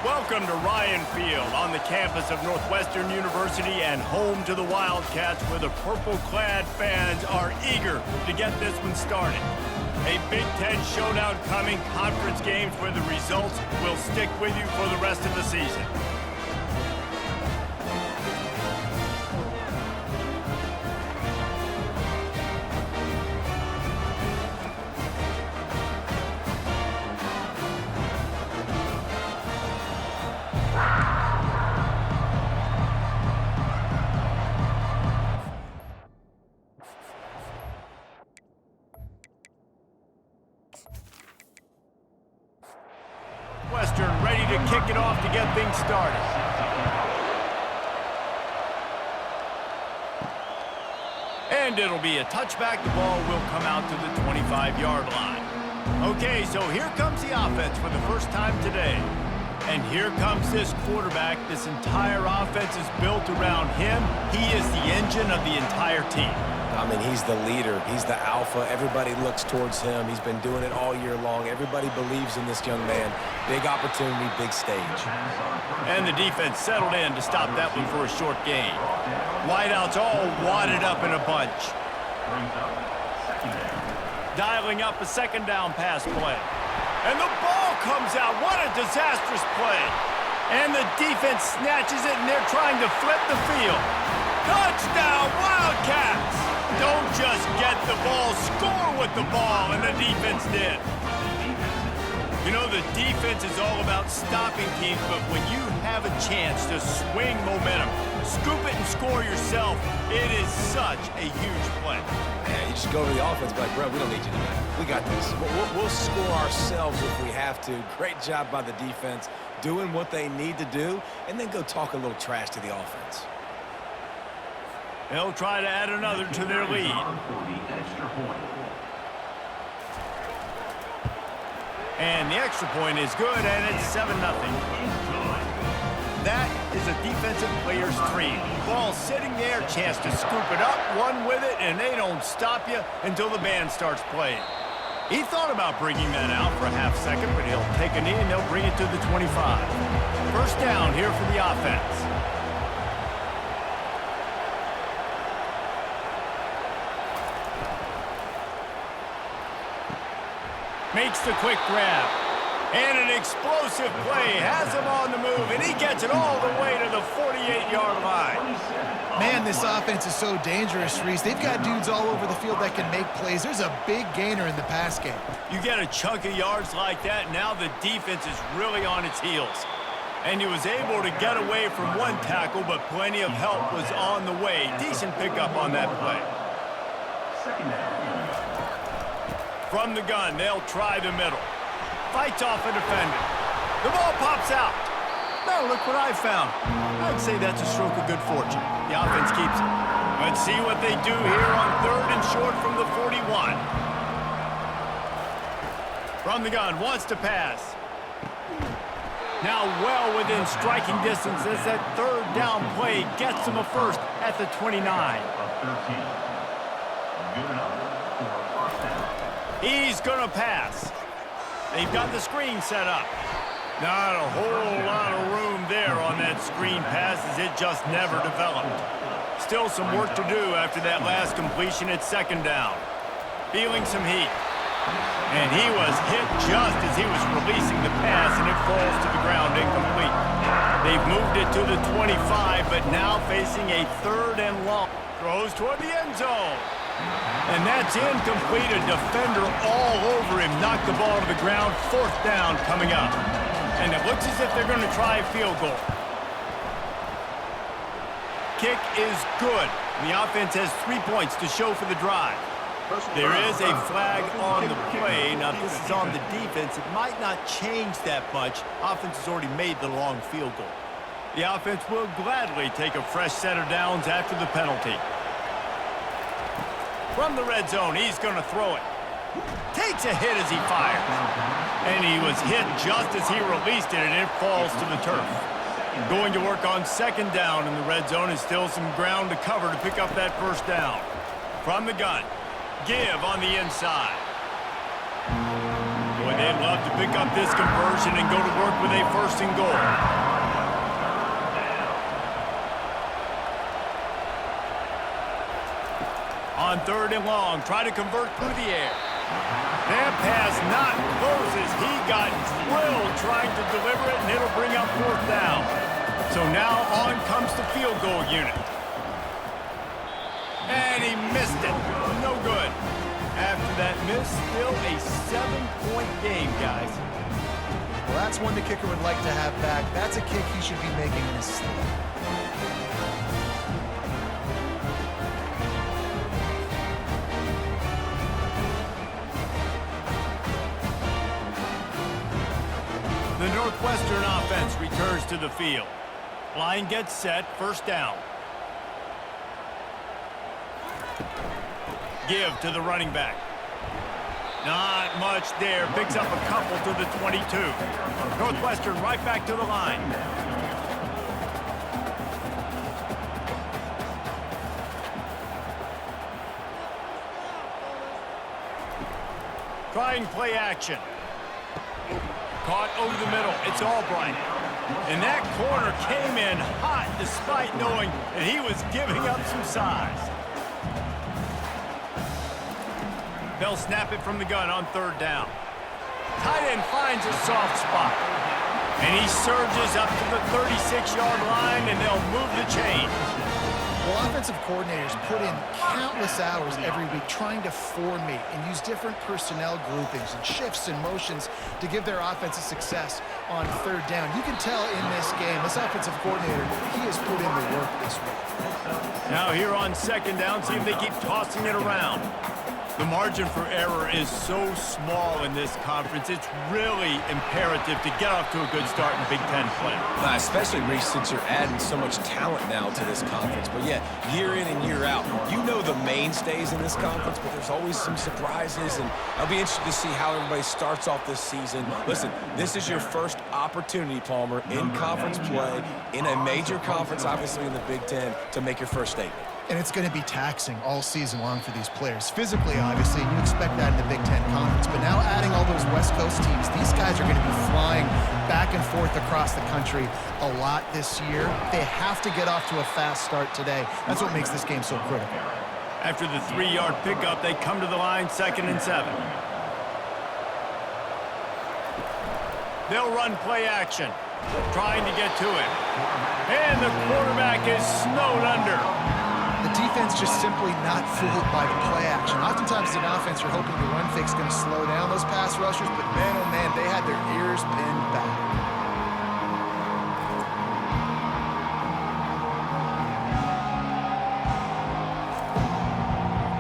Welcome to Ryan Field on the campus of Northwestern University and home to the Wildcats, where the purple-clad fans are eager to get this one started. A Big Ten showdown coming, conference games where the results will stick with you for the rest of the season. Northwestern ready to kick it off to get things started. And it'll be a touchback. The ball will come out to the 25-yard line. Okay, so here comes the offense for the first time today. And here comes this quarterback. This entire offense is built around him. He is the engine of the entire team. I mean, he's the leader. He's the alpha. Everybody looks towards him. He's been doing it all year long. Everybody believes in this young man. Big opportunity, big stage. And the defense settled in to stop that one for a short gain. Wideouts all wadded up in a bunch. Dialing up a second down pass play. And the ball comes out. What a disastrous play. And the defense snatches it, and they're trying to flip the field. Touchdown, Wildcats! Don't just get the ball, score with the ball, and the defense did. You know, the defense is all about stopping teams, but when you have a chance to swing momentum, scoop it and score yourself, it is such a huge play. Yeah, you just go to the offense and be like, bro, we don't need you today. We got this. We'll score ourselves if we have to. Great job by the defense, doing what they need to do, and then go talk a little trash to the offense. They'll try to add another to their lead. And the extra point is good, and it's 7-0. That is a defensive player's dream. Ball sitting there, chance to scoop it up, run with it, and they don't stop you until the band starts playing. He thought about bringing that out for a half second, but he'll take a knee and they'll bring it to the 25. First down here for the offense. Makes the quick grab. And an explosive play. Has him on the move, and he gets it all the way to the 48-yard line. Man, this offense is so dangerous, Reese. They've got dudes all over the field that can make plays. There's a big gainer in the pass game. You get a chunk of yards like that, now the defense is really on its heels. And he was able to get away from one tackle, but plenty of help was on the way. Decent pickup on that play. From the gun, they'll try the middle. Fights off a defender. The ball pops out. Now look what I found. I'd say that's a stroke of good fortune. The offense keeps it. Let's see what they do here on 3rd and short from the 41. From the gun, wants to pass. Now well within striking distance as that 3rd down play gets them a first at the 29. He's gonna pass. They've got the screen set up. Not a whole lot of room there on that screen pass as it just never developed. Still some work to do after that last completion at 2nd down. Feeling some heat. And he was hit just as he was releasing the pass, and it falls to the ground incomplete. They've moved it to the 25, but now facing a 3rd and long. Throws toward the end zone. And that's incomplete. A defender all over him. Knocked the ball to the ground. 4th down coming up. And it looks as if they're going to try a field goal. Kick is good. The offense has 3 points to show for the drive. There is a flag on the play. Now, this is on the defense. It might not change that much. Offense has already made the long field goal. The offense will gladly take a fresh set of downs after the penalty. From the red zone, he's going to throw it. Takes a hit as he fires. And he was hit just as he released it, and it falls to the turf. Going to work on 2nd down in the red zone, and still some ground to cover to pick up that 1st down. From the gun, give on the inside. they'd love to pick up this conversion and go to work with a first and goal. On third and long, try to convert through the air. That pass not Moses. He got drilled trying to deliver it, and it'll bring up fourth down. So now on comes the field goal unit. And he missed it. No good. After that miss, still a 7-point game, guys. Well, that's one the kicker would like to have back. That's a kick he should be making in his sleep. The Northwestern offense returns to the field. Line gets set, first down. Give to the running back. Not much there. Picks up a couple to the 22. Northwestern right back to the line. Trying play action. Caught over the middle. It's Albright. And that corner came in hot despite knowing that he was giving up some size. They'll snap it from the gun on third down. Tight end finds a soft spot. And he surges up to the 36-yard line, and they'll move the chain. Well, offensive coordinators put in countless hours every week trying to formate and use different personnel groupings and shifts and motions to give their offense a success on third down. You can tell in this game, this offensive coordinator, he has put in the work this week. Now here on second down, see if they keep tossing it around. The margin for error is so small in this conference. It's really imperative to get off to a good start in Big Ten play. Especially, Reese, since you're adding so much talent now to this conference. But, yeah, year in and year out, you know the mainstays in this conference, but there's always some surprises, and I'll be interested to see how everybody starts off this season. Listen, this is your first opportunity, Palmer, in conference play, in a major conference, obviously in the Big Ten, to make your first statement. And it's going to be taxing all season long for these players. Physically, obviously, you expect that in the Big Ten Conference. But now adding all those West Coast teams, these guys are going to be flying back and forth across the country a lot this year. They have to get off to a fast start today. That's what makes this game so critical. After the 3-yard pickup, they come to the line, 2nd and 7. They'll run play action, trying to get to it. And the quarterback is snowed under. The defense just simply not fooled by the play action. Oftentimes as an offense, you're hoping the run fake's going to slow down those pass rushers, but man, oh man, they had their ears pinned back.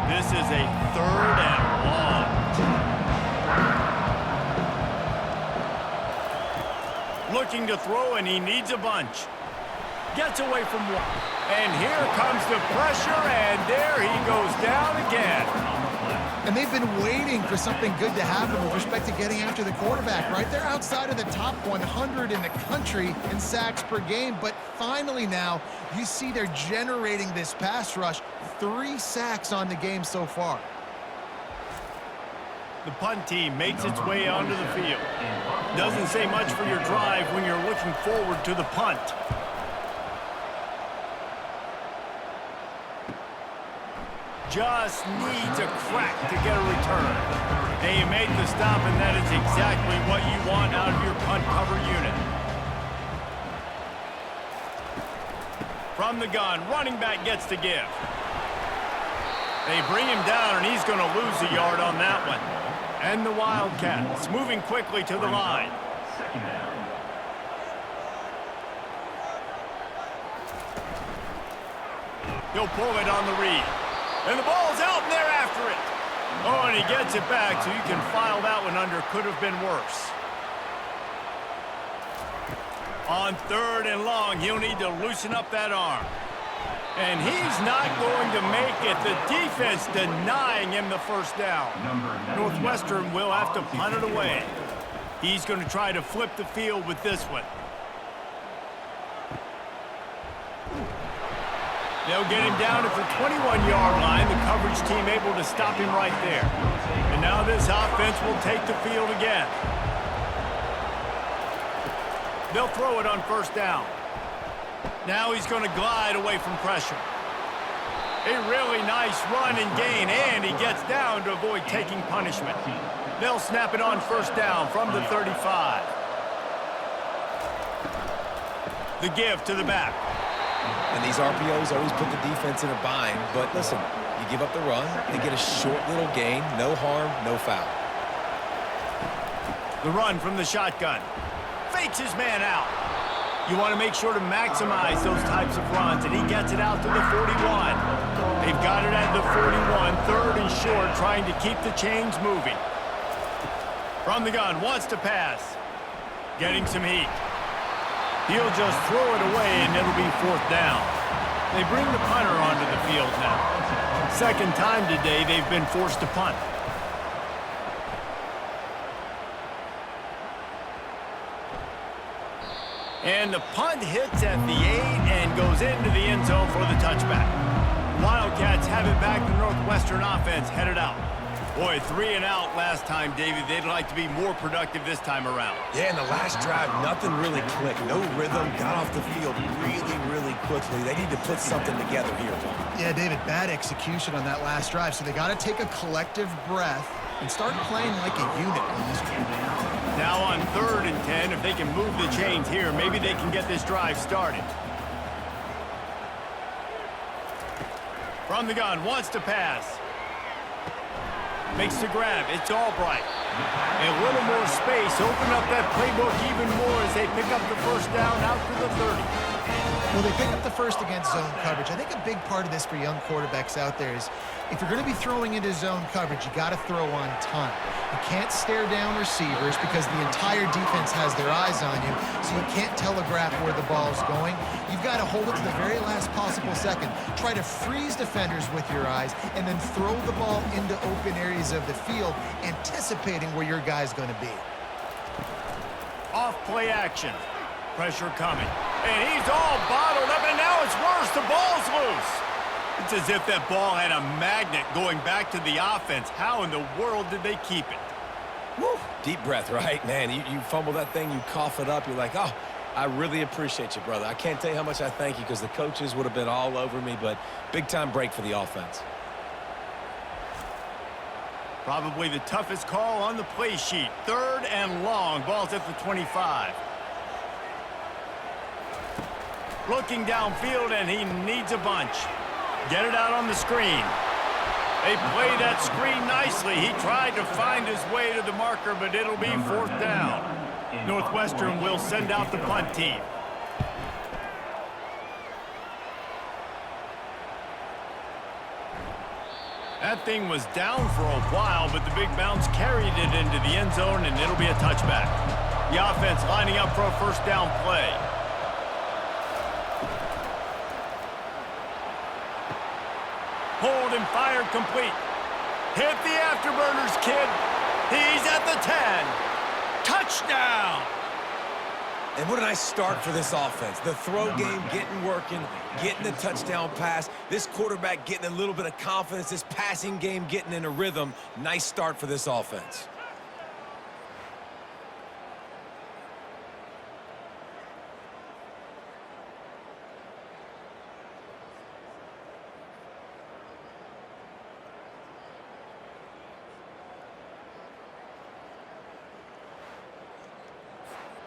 This is a 3rd and long. Looking to throw, and he needs a bunch. Gets away from one. And here comes the pressure, and there he goes down again. And they've been waiting for something good to happen with respect to getting after the quarterback, right? They're outside of the top 100 in the country in sacks per game, but finally now you see they're generating this pass rush. 3 sacks on the game so far. The punt team makes its way onto the field. Doesn't say much for your drive when you're looking forward to the punt. Just needs a crack to get a return. They make the stop, and that is exactly what you want out of your punt cover unit. From the gun, running back gets to give. They bring him down, and he's going to lose a yard on that one. And the Wildcats moving quickly to the line. He'll pull it on the read. And the ball's out, and they're after it. Oh, and he gets it back, so you can file that one under. Could have been worse. On 3rd and long, he'll need to loosen up that arm. And he's not going to make it. The defense denying him the first down. Northwestern will have to punt it away. He's going to try to flip the field with this one. They'll get him down at the 21-yard line. The coverage team able to stop him right there. And now this offense will take the field again. They'll throw it on first down. Now he's going to glide away from pressure. A really nice run and gain, and he gets down to avoid taking punishment. They'll snap it on first down from the 35. The give to the back. And these RPOs always put the defense in a bind. But listen, you give up the run, they get a short little gain. No harm, no foul. The run from the shotgun. Fakes his man out. You want to make sure to maximize those types of runs, and he gets it out to the 41. They've got it at the 41, third and short, trying to keep the chains moving. From the gun, wants to pass. Getting some heat. He'll just throw it away, and it'll be fourth down. They bring the punter onto the field now. Second time today they've been forced to punt. And the punt hits at the 8 and goes into the end zone for the touchback. Wildcats have it back. The Northwestern offense headed out. Boy, 3 and out last time, David. They'd like to be more productive this time around. Yeah, in the last drive, nothing really clicked. No rhythm, got off the field really, really quickly. They need to put something together here, Tom. Yeah, David, bad execution on that last drive. So they got to take a collective breath and start playing like a unit on this one. Now on 3rd and 10, if they can move the chains here, maybe they can get this drive started. From the gun, wants to pass. Makes the grab. It's Albright. A little more space. Open up that playbook even more as they pick up the first down out to the 30. Well, they pick up the first against zone coverage. I think a big part of this for young quarterbacks out there is if you're going to be throwing into zone coverage, you got to throw on time. You can't stare down receivers because the entire defense has their eyes on you, so you can't telegraph where the ball's going. You've got to hold it to the very last possible second. Try to freeze defenders with your eyes and then throw the ball into open areas of the field, anticipating where your guy's going to be. Off play action. Pressure coming. And he's all bottled up, and now it's worse. The ball's loose. It's as if that ball had a magnet going back to the offense. How in the world did they keep it? Woo. Deep breath, right? Man, you fumble that thing, you cough it up, you're like, oh, I really appreciate you, brother. I can't tell you how much I thank you because the coaches would have been all over me, but big-time break for the offense. Probably the toughest call on the play sheet. 3rd and long. Ball's at the 25. Looking downfield, and he needs a bunch. Get it out on the screen. They play that screen nicely. He tried to find his way to the marker, but it'll be fourth down. Northwestern will send out the punt team. That thing was down for a while, but the big bounce carried it into the end zone, and it'll be a touchback. The offense lining up for a first down play. Hold and fired complete. Hit the afterburners, kid. He's at the 10. Touchdown! And what a nice start for this offense. The throw game getting working, getting the touchdown pass. This quarterback getting a little bit of confidence. This passing game getting in a rhythm. Nice start for this offense.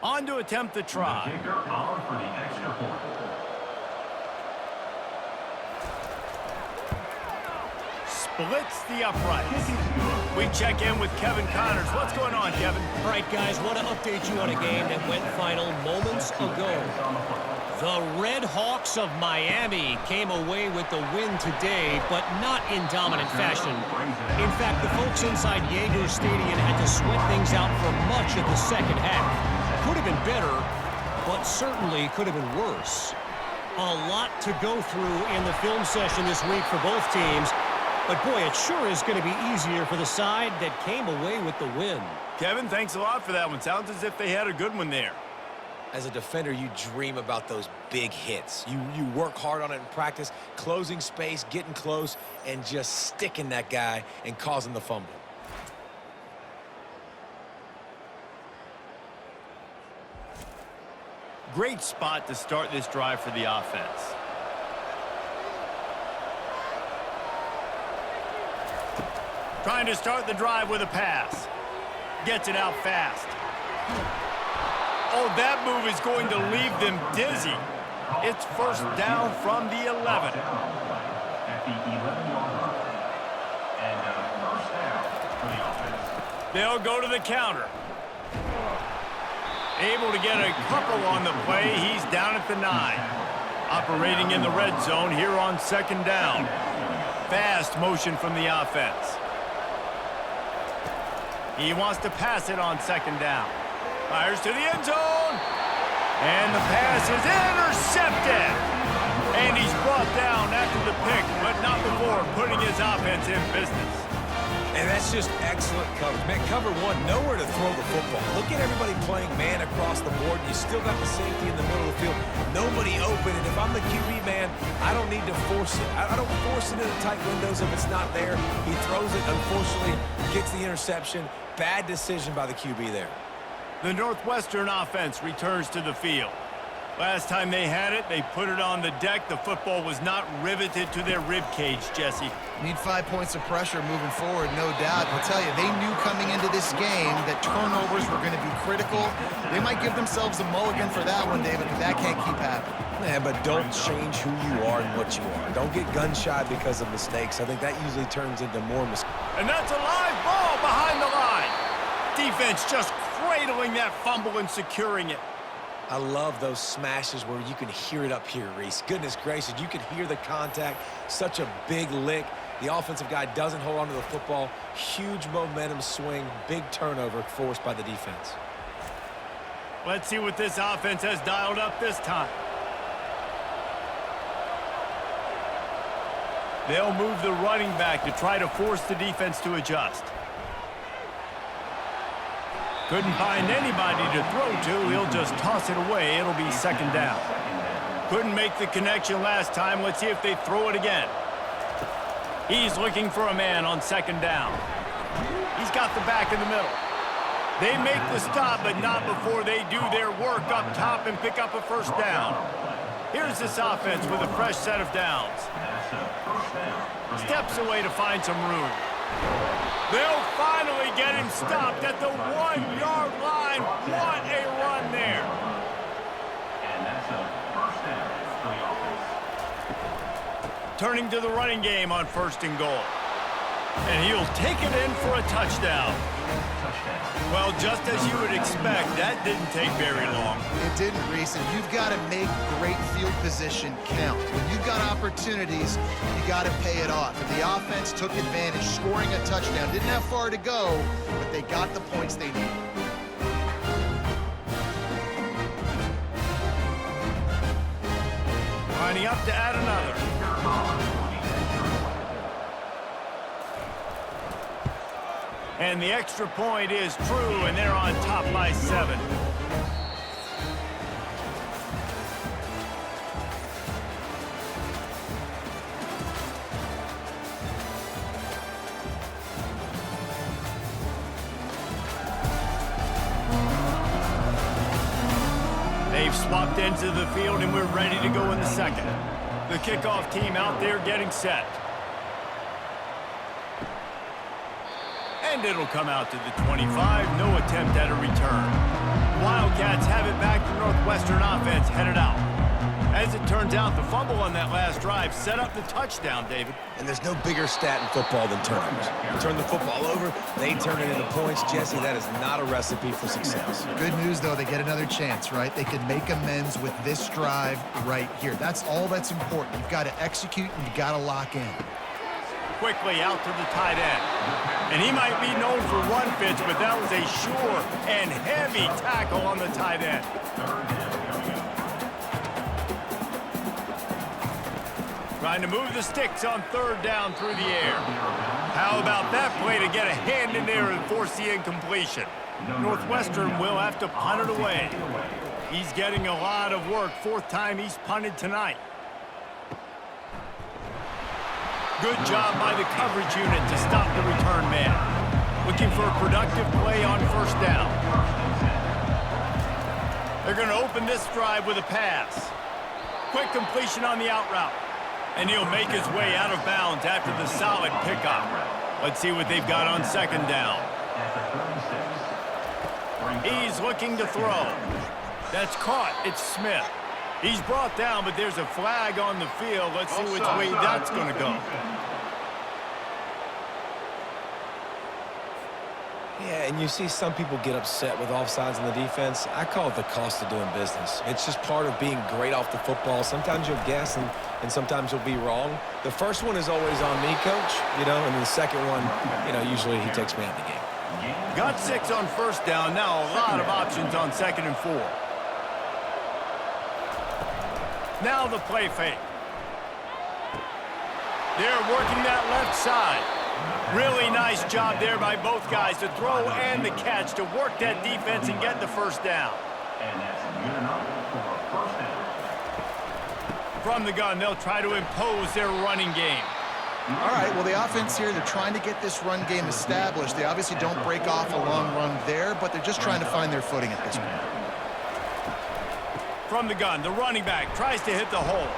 On to attempt the try. Splits the uprights. We check in with Kevin Connors. What's going on, Kevin? All right, guys, want to update you on a game that went final moments ago. The Red Hawks of Miami came away with the win today, but not in dominant fashion. In fact, the folks inside Yager Stadium had to sweat things out for much of the second half. Could have been better, but certainly could have been worse. A lot to go through in the film session this week for both teams, but boy, it sure is going to be easier for the side that came away with the win. Kevin, thanks a lot for that one. Sounds as if they had a good one there. As a defender, you dream about those big hits. You work hard on it in practice, closing space, getting close, and just sticking that guy and causing the fumble. Great spot to start this drive for the offense. Trying to start the drive with a pass. Gets it out fast. Oh, that move is going to leave them dizzy. It's first down from the 11. At the 11-yard line. And first down for the offense. They'll go to the counter. Able to get a couple on the play. He's down at the 9. Operating in the red zone here on second down. Fast motion from the offense. He wants to pass it on second down. Fires to the end zone. And the pass is intercepted. And he's brought down after the pick, but not before putting his offense in business. And that's just excellent coverage. Man, cover one, nowhere to throw the football. Look at everybody playing man across the board. You still got the safety in the middle of the field. Nobody open. And if I'm the QB man, I don't need to force it. I don't force it into tight windows if it's not there. He throws it, unfortunately, gets the interception. Bad decision by the QB there. The Northwestern offense returns to the field. Last time they had it, they put it on the deck. The football was not riveted to their rib cage, Jesse. Need 5 points of pressure moving forward, no doubt. I'll tell you, they knew coming into this game that turnovers were going to be critical. They might give themselves a mulligan for that one, David, but that can't keep happening. Yeah, but don't change who you are and what you are. Don't get gun-shy because of mistakes. I think that usually turns into more mistakes. And that's a live ball behind the line. Defense just cradling that fumble and securing it. I love those smashes where you can hear it up here, Reese. Goodness gracious, you can hear the contact. Such a big lick. The offensive guy doesn't hold on to the football. Huge momentum swing, big turnover forced by the defense. Let's see what this offense has dialed up this time. They'll move the running back to try to force the defense to adjust. Couldn't find anybody to throw to. He'll just toss it away. It'll be second down. Couldn't make the connection last time. Let's see if they throw it again. He's looking for a man on second down. He's got the back in the middle. They make the stop, but not before they do their work up top and pick up a first down. Here's this offense with a fresh set of downs. Steps away to find some room. They'll finally get him stopped at the 1-yard line. What a run there. And that's a first down for the offense. Turning to the running game on first and goal. And he'll take it in for a touchdown. Well, just as you would expect, that didn't take very long. It didn't, Reese, and you've got to make great field position count. When you've got opportunities, you got to pay it off. And the offense took advantage, scoring a touchdown. Didn't have far to go, but they got the points they needed. Lining up to add another. And the extra point is true, and they're on top by 7. They've swapped into the field, and we're ready to go in the second. The kickoff team out there getting set. And it'll come out to the 25. No attempt at a return. Wildcats have it back to Northwestern offense headed out. As it turns out, the fumble on that last drive set up the touchdown, David. And there's no bigger stat in football than turnovers. You turn the football over, they turn it into points. Jesse, that is not a recipe for success. Good news, though, they get another chance, right? They can make amends with this drive right here. That's all that's important. You've got to execute and you've got to lock in. Quickly out to the tight end. And he might be known for run fits, but that was a sure and heavy tackle on the tight end. Trying to move the sticks on third down through the air. How about that play to get a hand in there and force the incompletion? Northwestern will have to punt it away. He's getting a lot of work. Fourth time he's punted tonight. Good job by the coverage unit to stop the return man. Looking for a productive play on first down. They're going to open this drive with a pass. Quick completion on the out route. And he'll make his way out of bounds after the solid pickup. Let's see what they've got on second down. He's looking to throw. That's caught. It's Smith. He's brought down, but there's a flag on the field. Let's see which way that's going to go. Yeah, and you see some people get upset with offsides in the defense. I call it the cost of doing business. It's just part of being great off the football. Sometimes you'll guess and sometimes you'll be wrong. The first one is always on me, Coach, and then the second one, usually he takes me out of the game. Got 6 on first down. Now a lot of options on 2nd and 4. Now the play fake. They're working that left side. Really nice job there by both guys to throw and the catch to work that defense and get the first down. And that's good enough for a first down. From the gun, they'll try to impose their running game. All right, well, the offense here, they're trying to get this run game established. They obviously don't break off a long run there, but they're just trying to find their footing at this point. From the gun, the running back tries to hit the hole.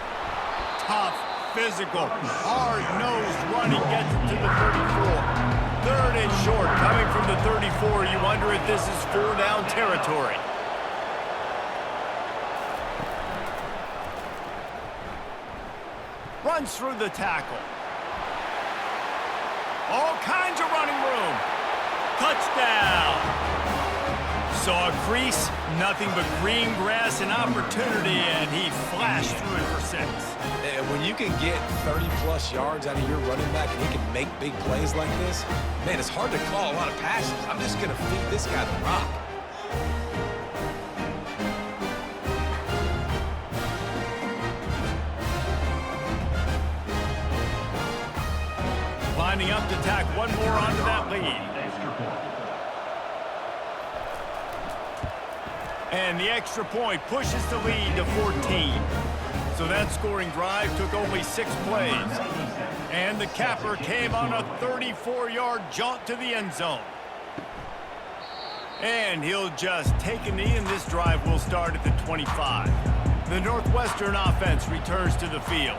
Tough, physical, hard-nosed running gets it to the 34. 3rd and short, coming from the 34. You wonder if this is 4-down territory. Runs through the tackle. All kinds of running room. Touchdown. Saw a crease, nothing but green grass and opportunity, and he flashed through it for 6. And when you can get 30-plus yards out of your running back and he can make big plays like this, man, it's hard to call a lot of passes. I'm just going to feed this guy the rock. Lining up to tack one more onto that lead. And the extra point pushes the lead to 14. So that scoring drive took only 6 plays. And the capper came on a 34-yard jaunt to the end zone. And he'll just take a knee, and this drive will start at the 25. The Northwestern offense returns to the field.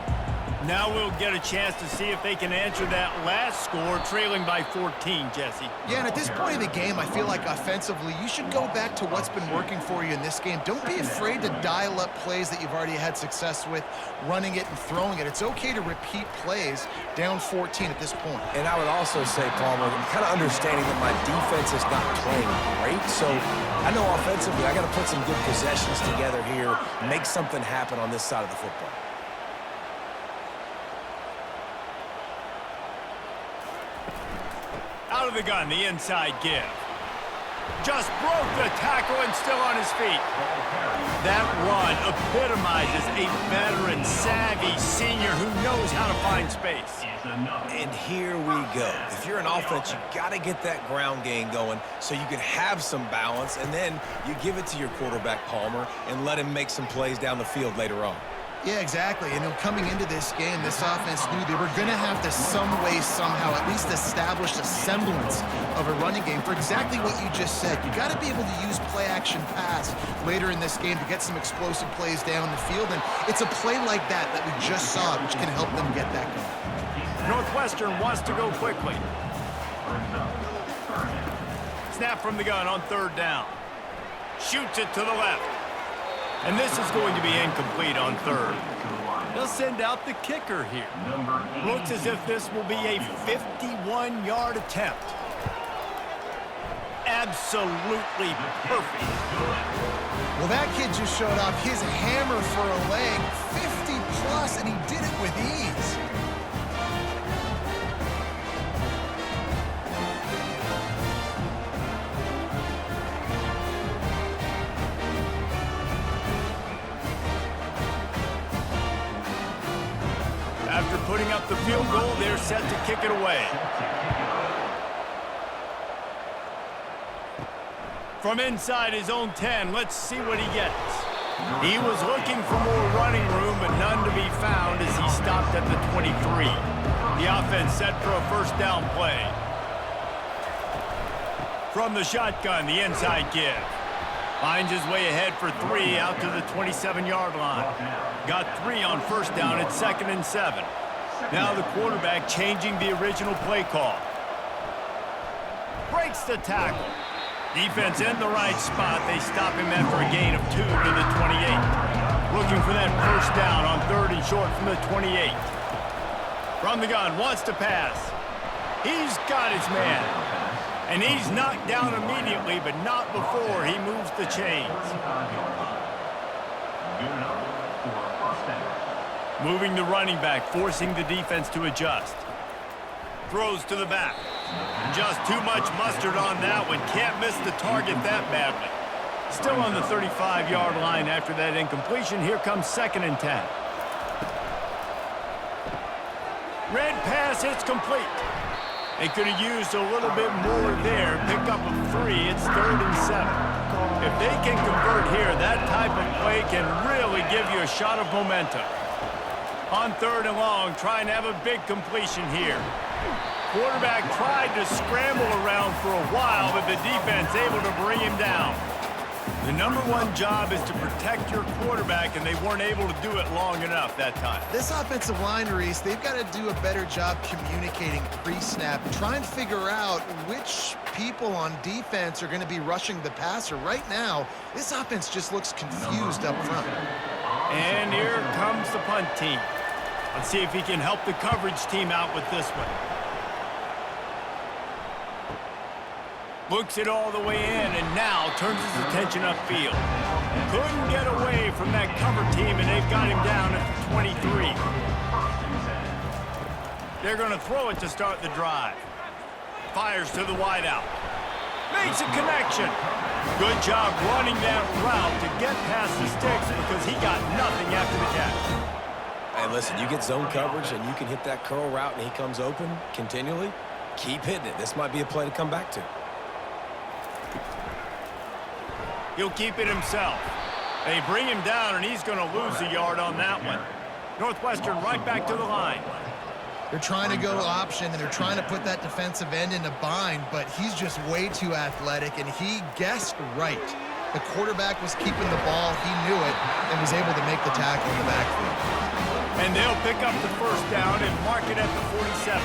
Now we'll get a chance to see if they can answer that last score, trailing by 14, Jesse. Yeah, and at this point in the game, I feel like offensively, you should go back to what's been working for you in this game. Don't be afraid to dial up plays that you've already had success with, running it and throwing it. It's okay to repeat plays down 14 at this point. And I would also say, Palmer, I'm kind of understanding that my defense is not playing great. So I know offensively, I got to put some good possessions together here, make something happen on this side of the football. Out of the gun, the inside give. Just broke the tackle and still on his feet. That run epitomizes a veteran, savvy senior who knows how to find space. And here we go. If you're an offense, you got to get that ground game going so you can have some balance, and then you give it to your quarterback, Palmer, and let him make some plays down the field later on. Yeah, exactly. And coming into this game, this offense knew they were going to have to some way, somehow, at least establish a semblance of a running game for exactly what you just said. You got to be able to use play-action pass later in this game to get some explosive plays down the field. And it's a play like that that we just saw, which can help them get that going. Northwestern wants to go quickly. Snap from the gun on 3rd down. Shoots it to the left. And this is going to be incomplete on 3rd. They'll send out the kicker here. Looks as if this will be a 51-yard attempt. Absolutely perfect. Well, that kid just showed off his hammer for a leg, 50-plus, and he did it with ease. After putting up the field goal, they're set to kick it away. From inside his own 10, let's see what he gets. He was looking for more running room, but none to be found as he stopped at the 23. The offense set for a first down play. From the shotgun, the inside give. Finds his way ahead for 3 out to the 27-yard line. Got 3 on first down at 2nd and 7. Now the quarterback changing the original play call. Breaks the tackle. Defense in the right spot. They stop him after a gain of 2 to the 28. Looking for that first down on 3rd and short from the 28. From the gun, wants to pass. He's got his man. And he's knocked down immediately, but not before he moves the chains. Moving the running back, forcing the defense to adjust. Throws to the back. Just too much mustard on that one. Can't miss the target that badly. Still on the 35-yard line after that incompletion. Here comes 2nd and 10. Red pass, it's complete. They could have used a little bit more there. Pick up of 3. It's 3rd and 7. If they can convert here, that type of play can really give you a shot of momentum. On 3rd and long, trying to have a big completion here. Quarterback tried to scramble around for a while, but the defense able to bring him down. The #1 job is to protect your quarterback, and they weren't able to do it long enough that time. This offensive line, Reese, they've got to do a better job communicating pre-snap. Try and figure out which people on defense are going to be rushing the passer. Right now, this offense just looks confused up front. And here comes the punt team. Let's see if he can help the coverage team out with this one. Looks it all the way in, and now turns his attention upfield. Couldn't get away from that cover team, and they've got him down at the 23. They're going to throw it to start the drive. Fires to the wideout. Makes a connection. Good job running that route to get past the sticks because he got nothing after the catch. Hey, listen, you get zone coverage and you can hit that curl route and he comes open continually. Keep hitting it. This might be a play to come back to. He'll keep it himself. They bring him down, and he's going to lose a yard on that one. Northwestern right back to the line. They're trying to go option, and they're trying to put that defensive end in a bind, but he's just way too athletic, and he guessed right. The quarterback was keeping the ball. He knew it and was able to make the tackle in the backfield. And they'll pick up the first down and mark it at the 47.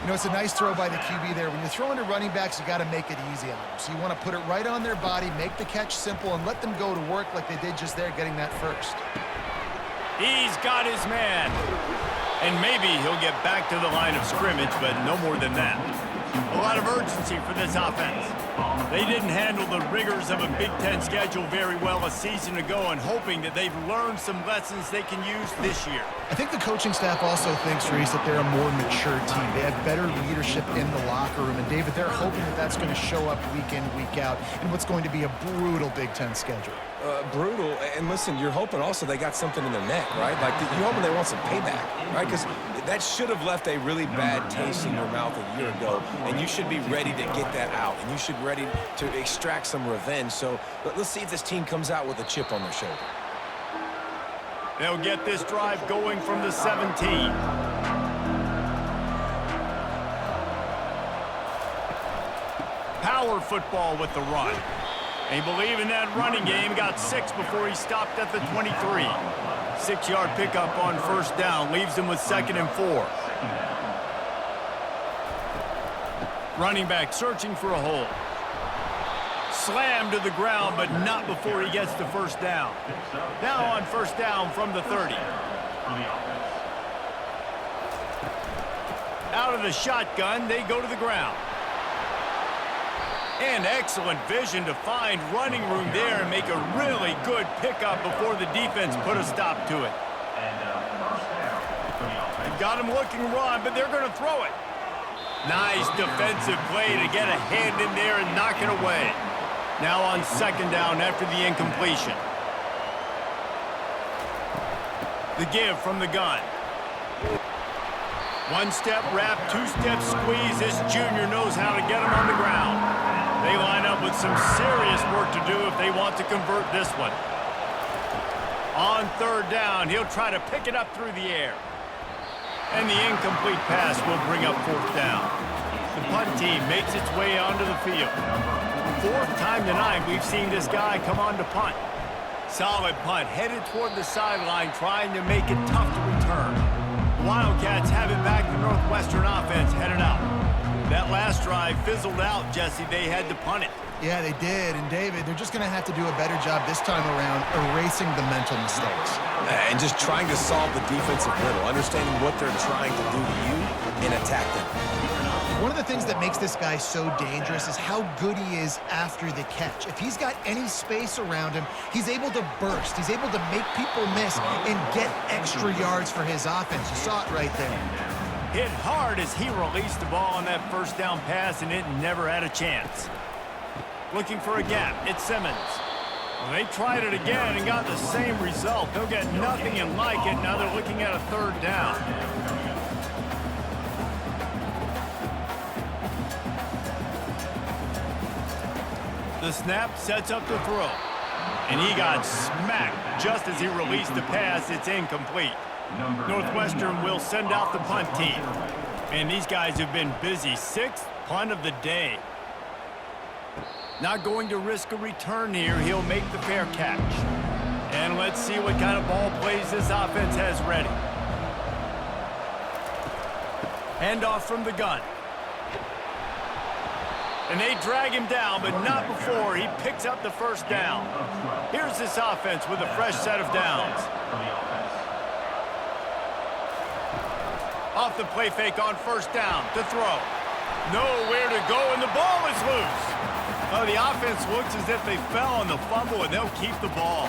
You know, it's a nice throw by the QB there. When you're throwing to running backs, you got to make it easy on them. So you want to put it right on their body, make the catch simple, and let them go to work like they did just there, getting that first. He's got his man. And maybe he'll get back to the line of scrimmage, but no more than that. A lot of urgency for this offense. They didn't handle the rigors of a Big Ten schedule very well a season ago, and hoping that they've learned some lessons they can use this year. I think the coaching staff also thinks, Reese, that they're a more mature team. They have better leadership in the locker room. And, David, they're hoping that that's going to show up week in, week out in what's going to be a brutal Big Ten schedule. Brutal. And listen, you're hoping also they got something in their neck, right? Like, you're hoping they want some payback, right? Because that should have left a really bad taste in your mouth a year ago, and you should be ready to get that out, and you should be ready to extract some revenge. So let's see if this team comes out with a chip on their shoulder. They'll get this drive going from the 17. Power football with the run. They believe in that running game. Got 6 before he stopped at the 23. 6-yard pickup on first down. Leaves him with 2nd and 4. Running back searching for a hole. Slammed to the ground, but not before he gets the first down. Now on first down from the 30. Out of the shotgun, they go to the ground. And excellent vision to find running room there and make a really good pickup before the defense put a stop to it. They've got him looking run, but they're going to throw it. Nice defensive play to get a hand in there and knock it away. Now on second down after the incompletion. The give from the gun. One-step wrap, two-step squeeze. This junior knows how to get him on the ground. They line up with some serious work to do if they want to convert this one. On third down, he'll try to pick it up through the air. And the incomplete pass will bring up fourth down. The punt team makes its way onto the field. Fourth time tonight we've seen this guy come on to punt. Solid punt, headed toward the sideline, trying to make it tough to return. The Wildcats have it back. The Northwestern offense headed out. That last drive fizzled out, Jesse. They had to punt it. Yeah, they did. And, David, they're just going to have to do a better job this time around erasing the mental mistakes. And just trying to solve the defensive riddle, understanding what they're trying to do to you and attack them. One of the things that makes this guy so dangerous is how good he is after the catch. If he's got any space around him, he's able to burst. He's able to make people miss and get extra yards for his offense. You saw it right there. Hit hard as he released the ball on that first down pass, and it never had a chance. Looking for a gap. It's Simmons. Well, they tried it again and got the same result. They'll get nothing and like it. Now they're looking at a third down. The snap sets up the throw. And he got smacked just as he released the pass. It's incomplete. Northwestern will send out the punt team. And these guys have been busy. Sixth punt of the day. Not going to risk a return here. He'll make the fair catch. And let's see what kind of ball plays this offense has ready. Handoff from the gun. And they drag him down, but not before he picks up the first down. Here's this offense with a fresh set of downs. Off the play fake on first down to throw. Nowhere to go, and the ball is loose. Oh, the offense looks as if they fell on the fumble, and they'll keep the ball.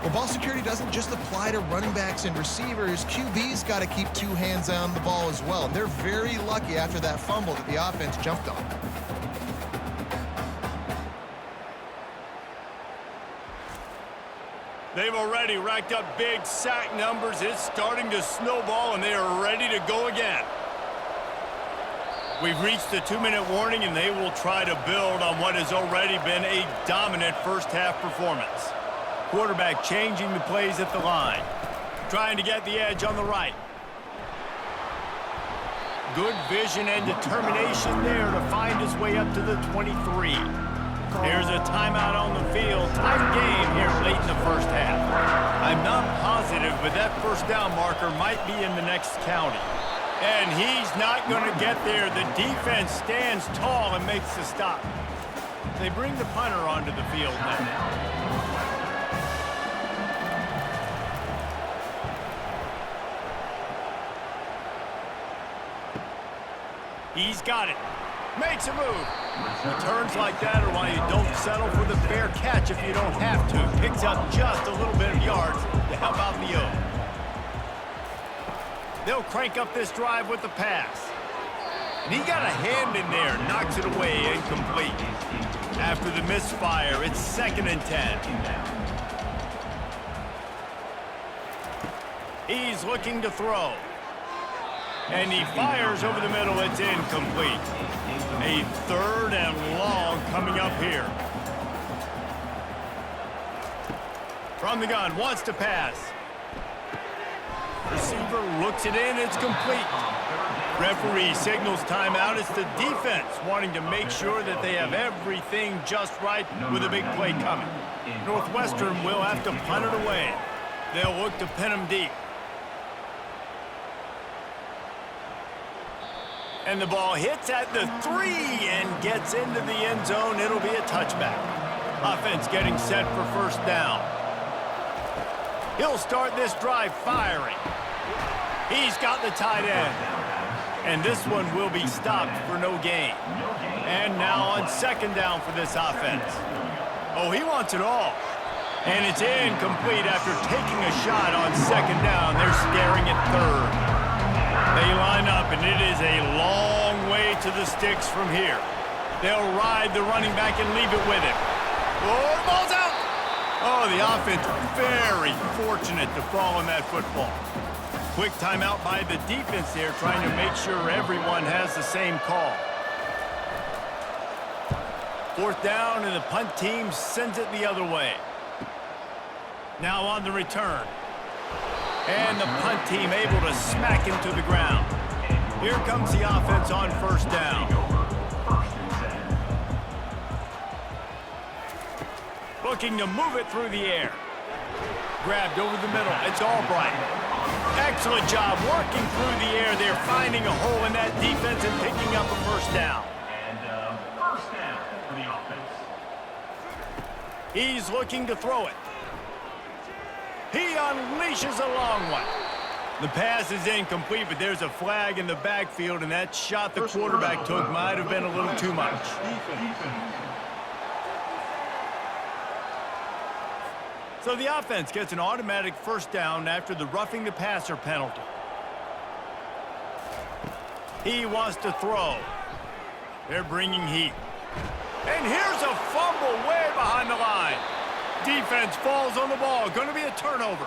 Well, ball security doesn't just apply to running backs and receivers. QB's got to keep two hands on the ball as well. And they're very lucky after that fumble that the offense jumped on. They've already racked up big sack numbers. It's starting to snowball, and they are ready to go again. We've reached the 2-minute warning, and they will try to build on what has already been a dominant first-half performance. Quarterback changing the plays at the line. Trying to get the edge on the right. Good vision and determination there to find his way up to the 23. Here's a timeout on the field. Tight game here late in the first half. I'm not positive, but that first down marker might be in the next county. And he's not going to get there. The defense stands tall and makes the stop. They bring the punter onto the field now. He's got it. Makes a move. Returns like that are why you don't settle for the fair catch if you don't have to. Picks up just a little bit of yards to help out the O. They'll crank up this drive with the pass. And he got a hand in there. Knocks it away. Incomplete. After the misfire, it's 2nd and 10. He's looking to throw. And he fires over the middle. It's incomplete. A 3rd and long coming up here. From the gun, wants to pass. Receiver looks it in. It's complete. Referee signals timeout. It's the defense wanting to make sure that they have everything just right with a big play coming. Northwestern will have to punt it away. They'll look to pin him deep. And the ball hits at the 3 and gets into the end zone. It'll be a touchback. Offense getting set for first down. He'll start this drive firing. He's got the tight end. And this one will be stopped for no gain. And now on 2nd down for this offense. Oh, he wants it all. And it's incomplete after taking a shot on 2nd down. They're staring at 3rd. They line up, and it is a long way to the sticks from here. They'll ride the running back and leave it with him. Oh, the ball's out! Oh, the offense very fortunate to fall on that football. Quick timeout by the defense there, trying to make sure everyone has the same call. Fourth down, and the punt team sends it the other way. Now on the return. And the punt team able to smack him to the ground. Here comes the offense on first down. Looking to move it through the air. Grabbed over the middle. It's Albright. Excellent job working through the air. They're finding a hole in that defense and picking up a first down. And first down for the offense. He's looking to throw it. He unleashes a long one. The pass is incomplete, but there's a flag in the backfield, and that shot the quarterback took might have been a little too much. So the offense gets an automatic first down after the roughing the passer penalty. He wants to throw. They're bringing heat. And here's a fumble way behind the line. Defense falls on the ball. Going to be a turnover.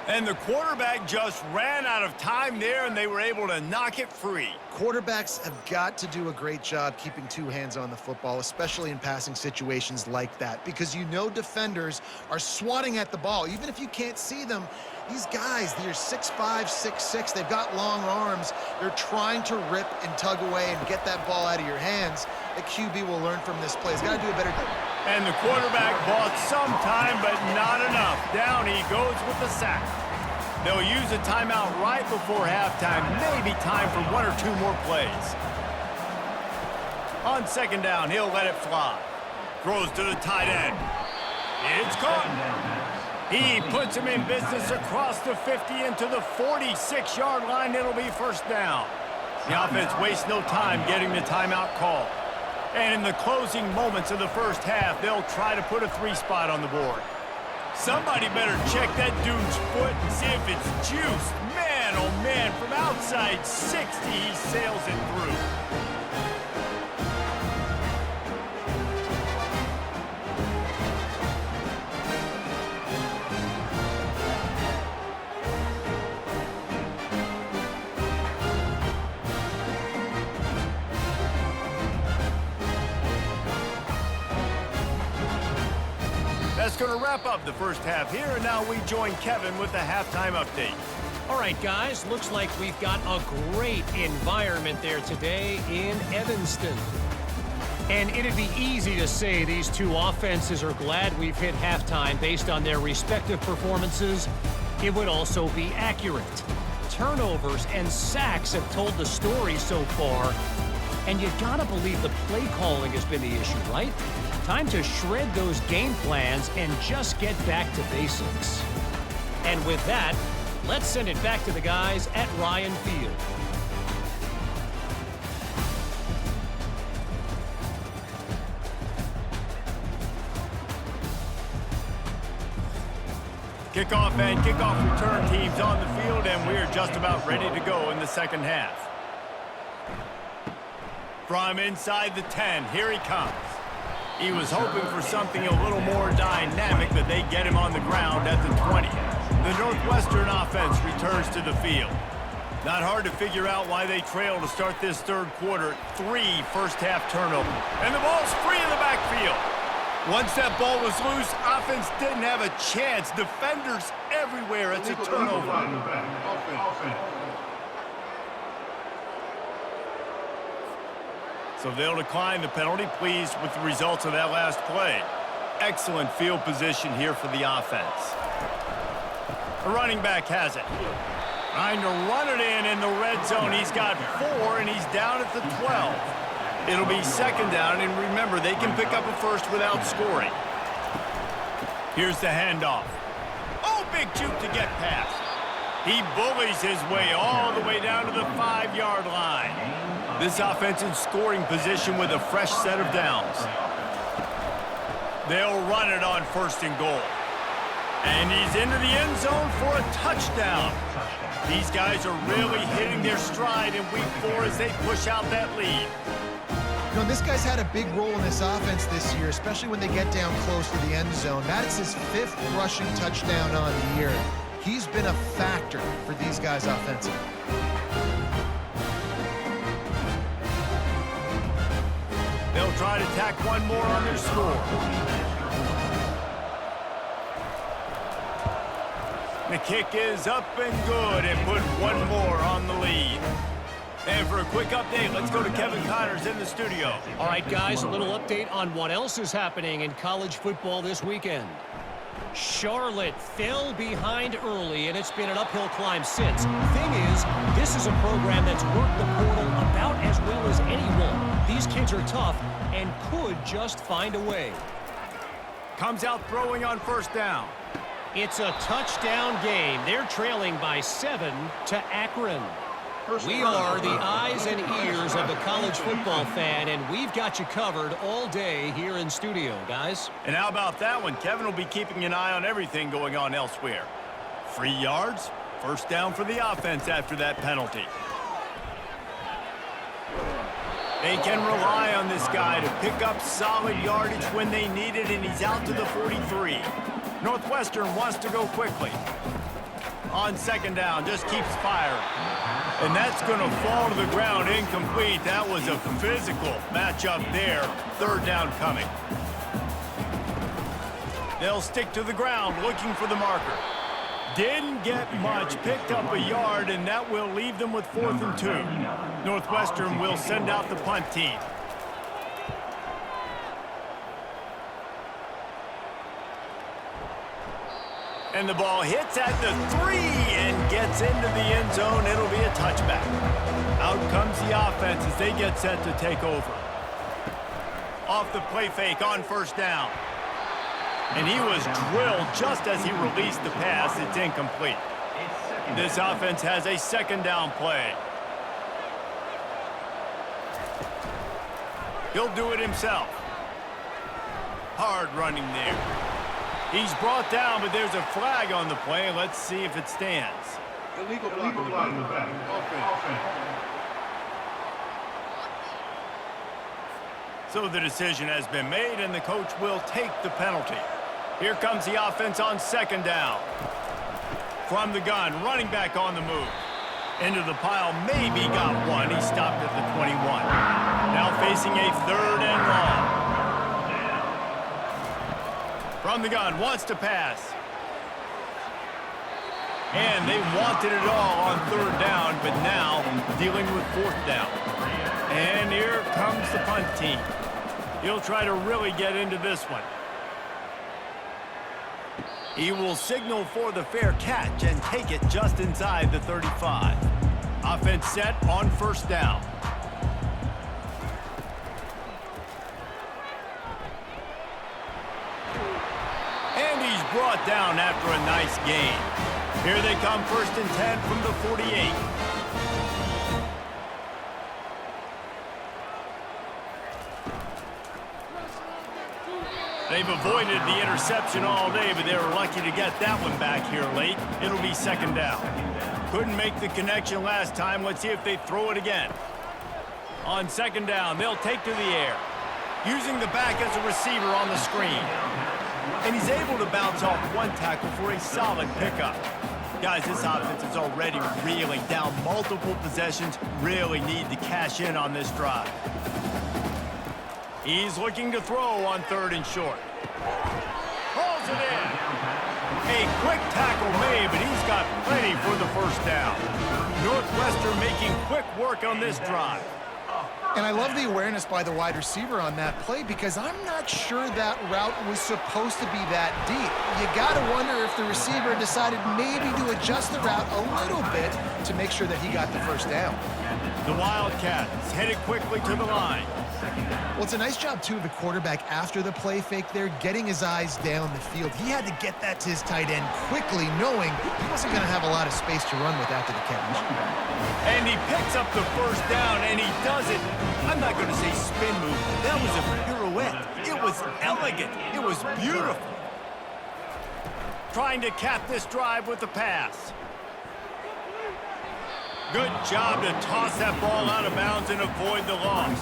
And the quarterback just ran out of time there, and they were able to knock it free. Quarterbacks have got to do a great job keeping two hands on the football, especially in passing situations like that, because you know defenders are swatting at the ball. Even if you can't see them, these guys, they're 6'5", 6'6", they've got long arms. They're trying to rip and tug away and get that ball out of your hands. The QB will learn from this play. He's got to do a better job. And the quarterback bought some time, but not enough. Down he goes with the sack. They'll use a timeout right before halftime. Maybe time for one or two more plays. On second down, he'll let it fly. Throws to the tight end. It's caught. He puts him in business across the 50 into the 46-yard line. It'll be first down. The offense wastes no time getting the timeout call. And in the closing moments of the first half, they'll try to put a 3-spot on the board. Somebody better check that dude's foot and see if it's juiced. Man, oh man, from outside 60, he sails it through. That's going to wrap up the first half here, and now we join Kevin with the halftime update. All right, guys, looks like we've got a great environment there today in Evanston. And it'd be easy to say these two offenses are glad we've hit halftime based on their respective performances. It would also be accurate. Turnovers and sacks have told the story so far. And you gotta believe the play calling has been the issue, right? Time to shred those game plans and just get back to basics. And with that, let's send it back to the guys at Ryan Field. Kickoff and kickoff return teams on the field, and we're just about ready to go in the second half. From inside the 10, here he comes. He was hoping for something a little more dynamic, but they get him on the ground at the 20. The Northwestern offense returns to the field. Not hard to figure out why they trail to start this third quarter. 3 first-half turnovers. And the ball's free in the backfield. Once that ball was loose, offense didn't have a chance. Defenders everywhere. It's a turnover. So they'll decline the penalty, pleased with the results of that last play. Excellent field position here for the offense. The running back has it. Trying to run it in the red zone. He's got 4, and he's down at the 12. It'll be second down, and remember, they can pick up a first without scoring. Here's the handoff. Oh, big juke to get past. He bullies his way all the way down to the 5-yard line. This offense in scoring position with a fresh set of downs. They'll run it on first and goal. And he's into the end zone for a touchdown. These guys are really hitting their stride in week 4 as they push out that lead. You know, this guy's had a big role in this offense this year, especially when they get down close to the end zone. That's his 5th rushing touchdown on the year. He's been a factor for these guys offensively. They'll try to tack one more on their score. The kick is up and good and put one more on the lead. And for a quick update, let's go to Kevin Connors in the studio. All right, guys, a little update on what else is happening in college football this weekend. Charlotte fell behind early, and it's been an uphill climb since. Thing is, this is a program that's worked the portal about as well as anyone. These kids are tough and could just find a way. Comes out throwing on first down. It's a touchdown game. They're trailing by 7 to Akron. We are the eyes and ears of the college football fan, and we've got you covered all day here in studio, guys. And how about that one? Kevin will be keeping an eye on everything going on elsewhere. Free yards, first down for the offense after that penalty. They can rely on this guy to pick up solid yardage when they need it, and he's out to the 43. Northwestern wants to go quickly. On second down, just keeps firing. And that's going to fall to the ground incomplete. That was a physical matchup there. Third down coming. They'll stick to the ground looking for the marker. Didn't get much, picked up a yard, and that will leave them with 4th and 2. Northwestern will send out the punt team. And the ball hits at the 3 and gets into the end zone. It'll be a touchback. Out comes the offense as they get set to take over. Off the play fake on first down. And he was drilled just as he released the pass. It's incomplete. This offense has a second down play. He'll do it himself. Hard running there. He's brought down, but there's a flag on the play. Let's see if it stands. Illegal block in the back. So the decision has been made, and the coach will take the penalty. Here comes the offense on second down. From the gun, running back on the move. Into the pile, maybe got one. He stopped at the 21. Now facing a 3rd and long. From the gun, wants to pass. And they wanted it all on 3rd down, but now dealing with 4th down. And here comes the punt team. He'll try to really get into this one. He will signal for the fair catch and take it just inside the 35. Offense set on first down. And he's brought down after a nice gain. Here they come, 1st and 10 from the 48. They've avoided the interception all day, but they were lucky to get that one back here late. It'll be second down. Couldn't make the connection last time. Let's see if they throw it again. On second down, they'll take to the air, using the back as a receiver on the screen. And he's able to bounce off one tackle for a solid pickup. Guys, this offense is already reeling down multiple possessions. Really need to cash in on this drive. He's looking to throw on 3rd and short. Hauls it in. A quick tackle made, but he's got plenty for the first down. Northwestern making quick work on this drive. And I love the awareness by the wide receiver on that play because I'm not sure that route was supposed to be that deep. You got to wonder if the receiver decided maybe to adjust the route a little bit to make sure that he got the first down. The Wildcats headed quickly to the line. Well, it's a nice job, too, of the quarterback after the play fake there, getting his eyes down the field. He had to get that to his tight end quickly, knowing he wasn't going to have a lot of space to run with after the catch. And he picks up the first down, and he does it. I'm not going to say spin move. That was a pirouette. It was elegant. It was beautiful. Trying to cap this drive with the pass. Good job to toss that ball out of bounds and avoid the loss.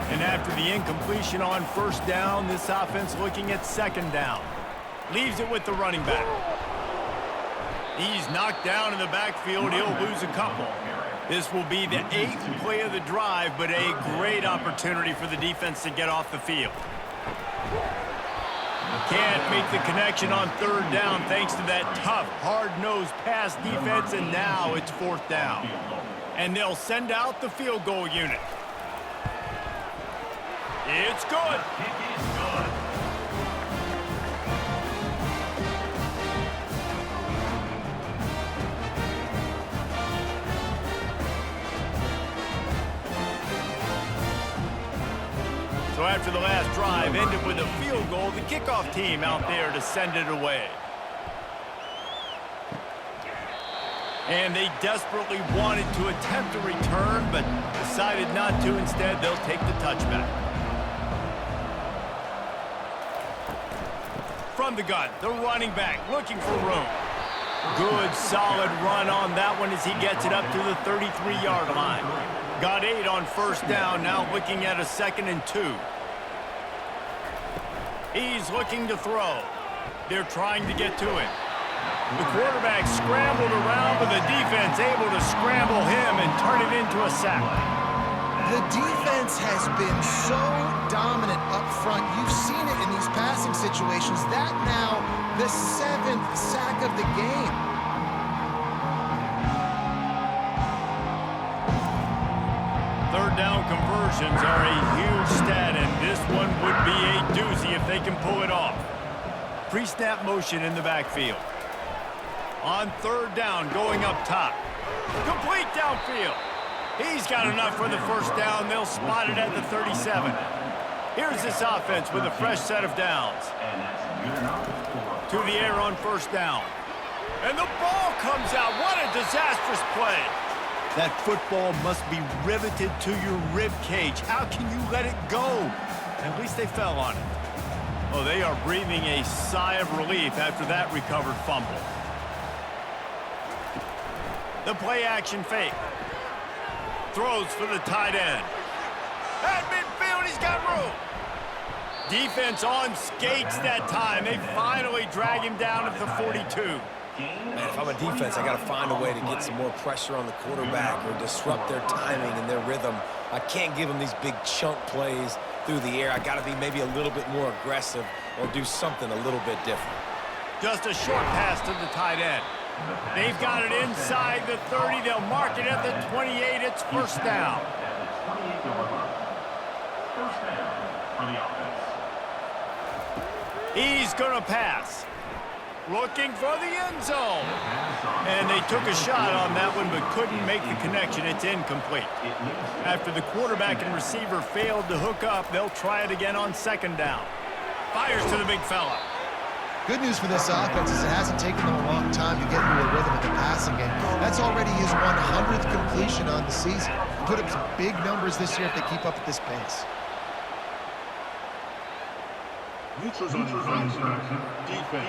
And after the incompletion on first down, this offense looking at second down. Leaves it with the running back. He's knocked down in the backfield. He'll lose a couple. This will be the 8th play of the drive, but a great opportunity for the defense to get off the field. Can't make the connection on 3rd down thanks to that tough, hard-nosed pass defense, and now it's 4th down. And they'll send out the field goal unit. It's good. So after the last drive ended with a field goal, the kickoff team out there to send it away. And they desperately wanted to attempt a return, but decided not to. Instead, they'll take the touchback. From the gun, the running back looking for room. Good, solid run on that one as he gets it up to the 33-yard line. Got 8 on 1st down, now looking at a 2nd and 2. He's looking to throw. They're trying to get to him. The quarterback scrambled around, but the defense able to scramble him and turn it into a sack. The defense has been so dominant up front. You've seen it in these passing situations. That now the 7th sack of the game. Third down conversions are a huge stat, and this one would be a doozy if they can pull it off. Pre-snap motion in the backfield. On 3rd down, going up top. Complete downfield. He's got enough for the 1st down. They'll spot it at the 37. Here's this offense with a fresh set of downs. To the air on 1st down. And the ball comes out. What a disastrous play. That football must be riveted to your rib cage. How can you let it go? At least they fell on it. Oh, they are breathing a sigh of relief after that recovered fumble. The play-action fake. Throws for the tight end. At midfield, he's got room. Defense on skates that time. They finally drag him down at the 42. Man, if I'm a defense, I got to find a way to get some more pressure on the quarterback or disrupt their timing and their rhythm. I can't give them these big chunk plays through the air. I got to be maybe a little bit more aggressive or do something a little bit different. Just a short pass to the tight end. They've got it inside the 30. They'll mark it at the 28. It's 1st down. First down for the offense. He's going to pass. Looking for the end zone. And they took a shot on that one but couldn't make the connection. It's incomplete. After the quarterback and receiver failed to hook up, they'll try it again on 2nd down. Fires to the big fella. Good news for this offense is it hasn't taken them a long time to get into a rhythm of the passing game. That's already his 100th completion on the season. Put up some big numbers this year if they keep up at this pace. Neutrals on defense.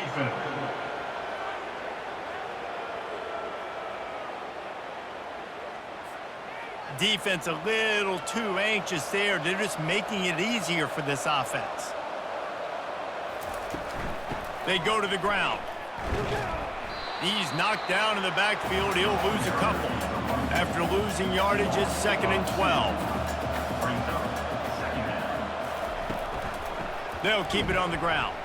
Defense a little too anxious there. They're just making it easier for this offense. They go to the ground. He's knocked down in the backfield. He'll lose a couple. After losing yardage, it's 2nd and 12. They'll keep it on the ground.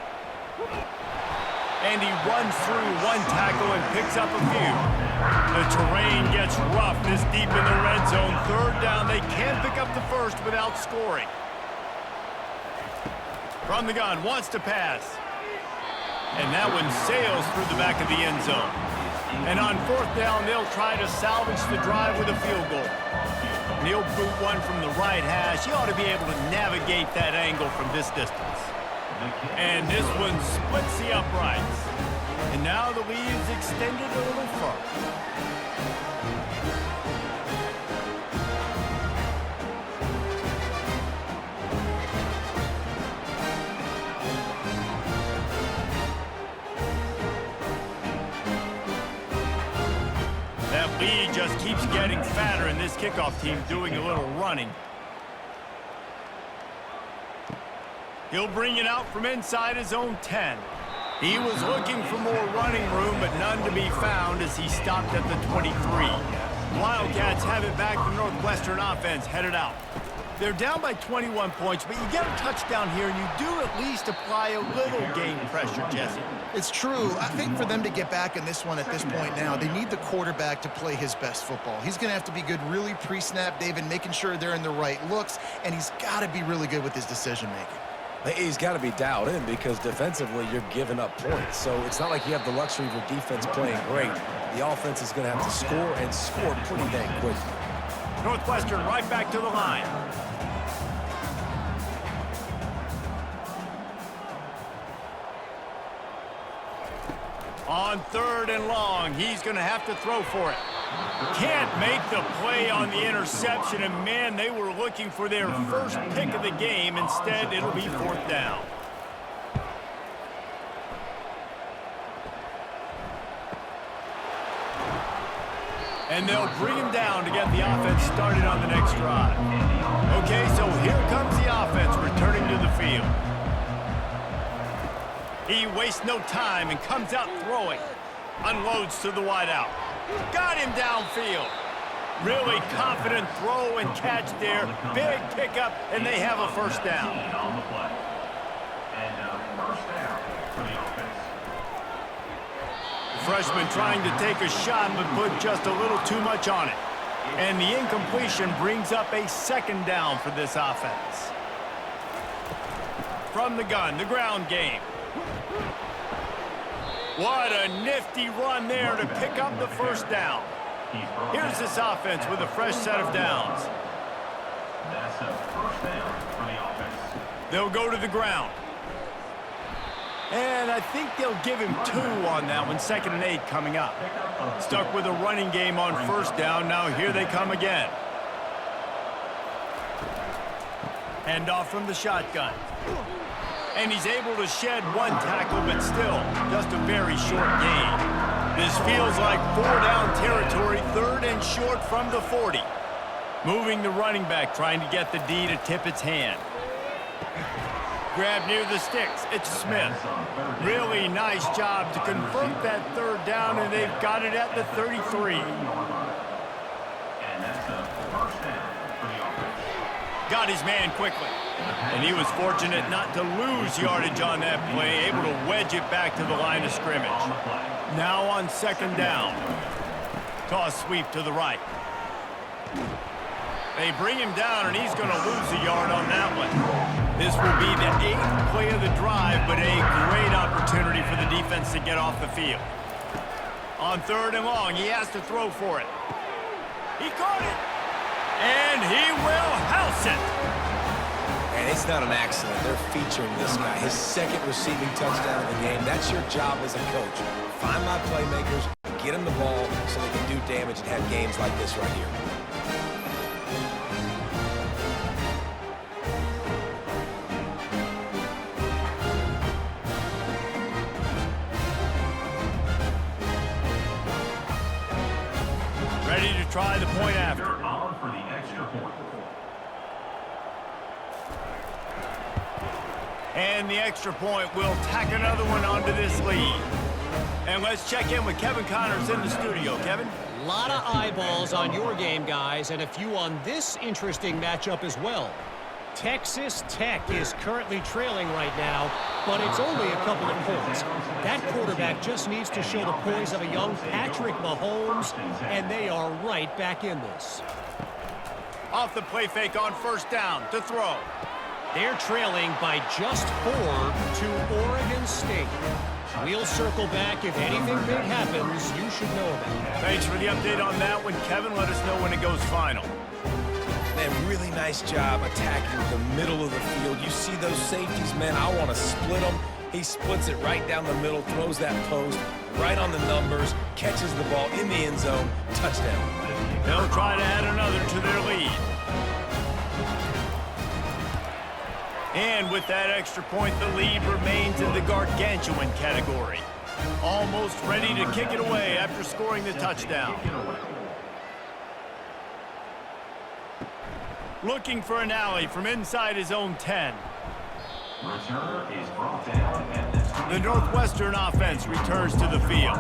And he runs through one tackle and picks up a few. The terrain gets rough this deep in the red zone. 3rd down, they can't pick up the 1st without scoring. From the gun, wants to pass. And that one sails through the back of the end zone. And on 4th down, they'll try to salvage the drive with a field goal. And he'll boot one from the right hash. He ought to be able to navigate that angle from this distance. And this one splits the uprights. And now the lead is extended a little further. That lead just keeps getting fatter, and this kickoff team doing a little running. He'll bring it out from inside his own 10. He was looking for more running room, but none to be found as he stopped at the 23. Wildcats have it back. The Northwestern offense headed out. They're down by 21 points, but you get a touchdown here, and you do at least apply a little game pressure, Jesse. It's true. I think for them to get back in this one at this point now, they need the quarterback to play his best football. He's going to have to be good really pre-snap, David, making sure they're in the right looks, and he's got to be really good with his decision-making. He's got to be dialed in because defensively you're giving up points. So it's not like you have the luxury of your defense playing great. The offense is going to have to score and score pretty dang quickly. Northwestern right back to the line. On 3rd and long, he's going to have to throw for it. Can't make the play on the interception, and man, they were looking for their first pick of the game. Instead, it'll be 4th down. And they'll bring him down to get the offense started on the next drive. Okay, so here comes the offense returning to the field. He wastes no time and comes out throwing. Unloads to the wideout. Got him downfield. Really confident throw and catch there. Big pickup, and they have a first down. On the play. And first down for the offense. The freshman trying to take a shot, but put just a little too much on it. And the incompletion brings up a 2nd down for this offense. From the gun, the ground game. What a nifty run there to pick up the first down. Here's this offense with a fresh set of downs. That's a first down for the offense. They'll go to the ground. And I think they'll give him 2 on that one. 2nd and 8 coming up. Stuck with a running game on 1st down. Now here they come again. Hand off from the shotgun. And he's able to shed 1 tackle, but still just a very short gain. This feels like 4-down territory, 3rd and short from the 40. Moving the running back, trying to get the D to tip its hand. Grab near the sticks. It's Smith. Really nice job to convert that 3rd down, and they've got it at the 33. And that's a first down for the offense. Got his man quickly. And he was fortunate not to lose yardage on that play, able to wedge it back to the line of scrimmage. Now on 2nd down. Toss sweep to the right. They bring him down, and he's going to lose a yard on that one. This will be the 8th play of the drive, but a great opportunity for the defense to get off the field. On 3rd and long, he has to throw for it. He caught it, and he will house it. And it's not an accident. They're featuring this guy. His 2nd receiving touchdown of the game. That's your job as a coach. Find my playmakers, get them the ball so they can do damage and have games like this right here. Ready to try the point after. They're on for the extra point. And the extra point will tack another one onto this lead. And let's check in with Kevin Connors in the studio. Kevin? A lot of eyeballs on your game, guys, and a few on this interesting matchup as well. Texas Tech is currently trailing right now, but it's only a couple of points. That quarterback just needs to show the poise of a young Patrick Mahomes, and they are right back in this. Off the play fake on 1st down to throw. They're trailing by just 4 to Oregon State. We'll circle back. If anything big happens, you should know about it. Thanks for the update on that one, Kevin. Let us know when it goes final. Man, really nice job attacking the middle of the field. You see those safeties, man, I want to split them. He splits it right down the middle, throws that post, right on the numbers, catches the ball in the end zone, touchdown. They'll try to add another to their lead. And with that extra point, the lead remains in the gargantuan category. Almost ready to kick it away after scoring the touchdown. Looking for an alley from inside his own 10. Return is brought down at this The Northwestern offense returns to the field.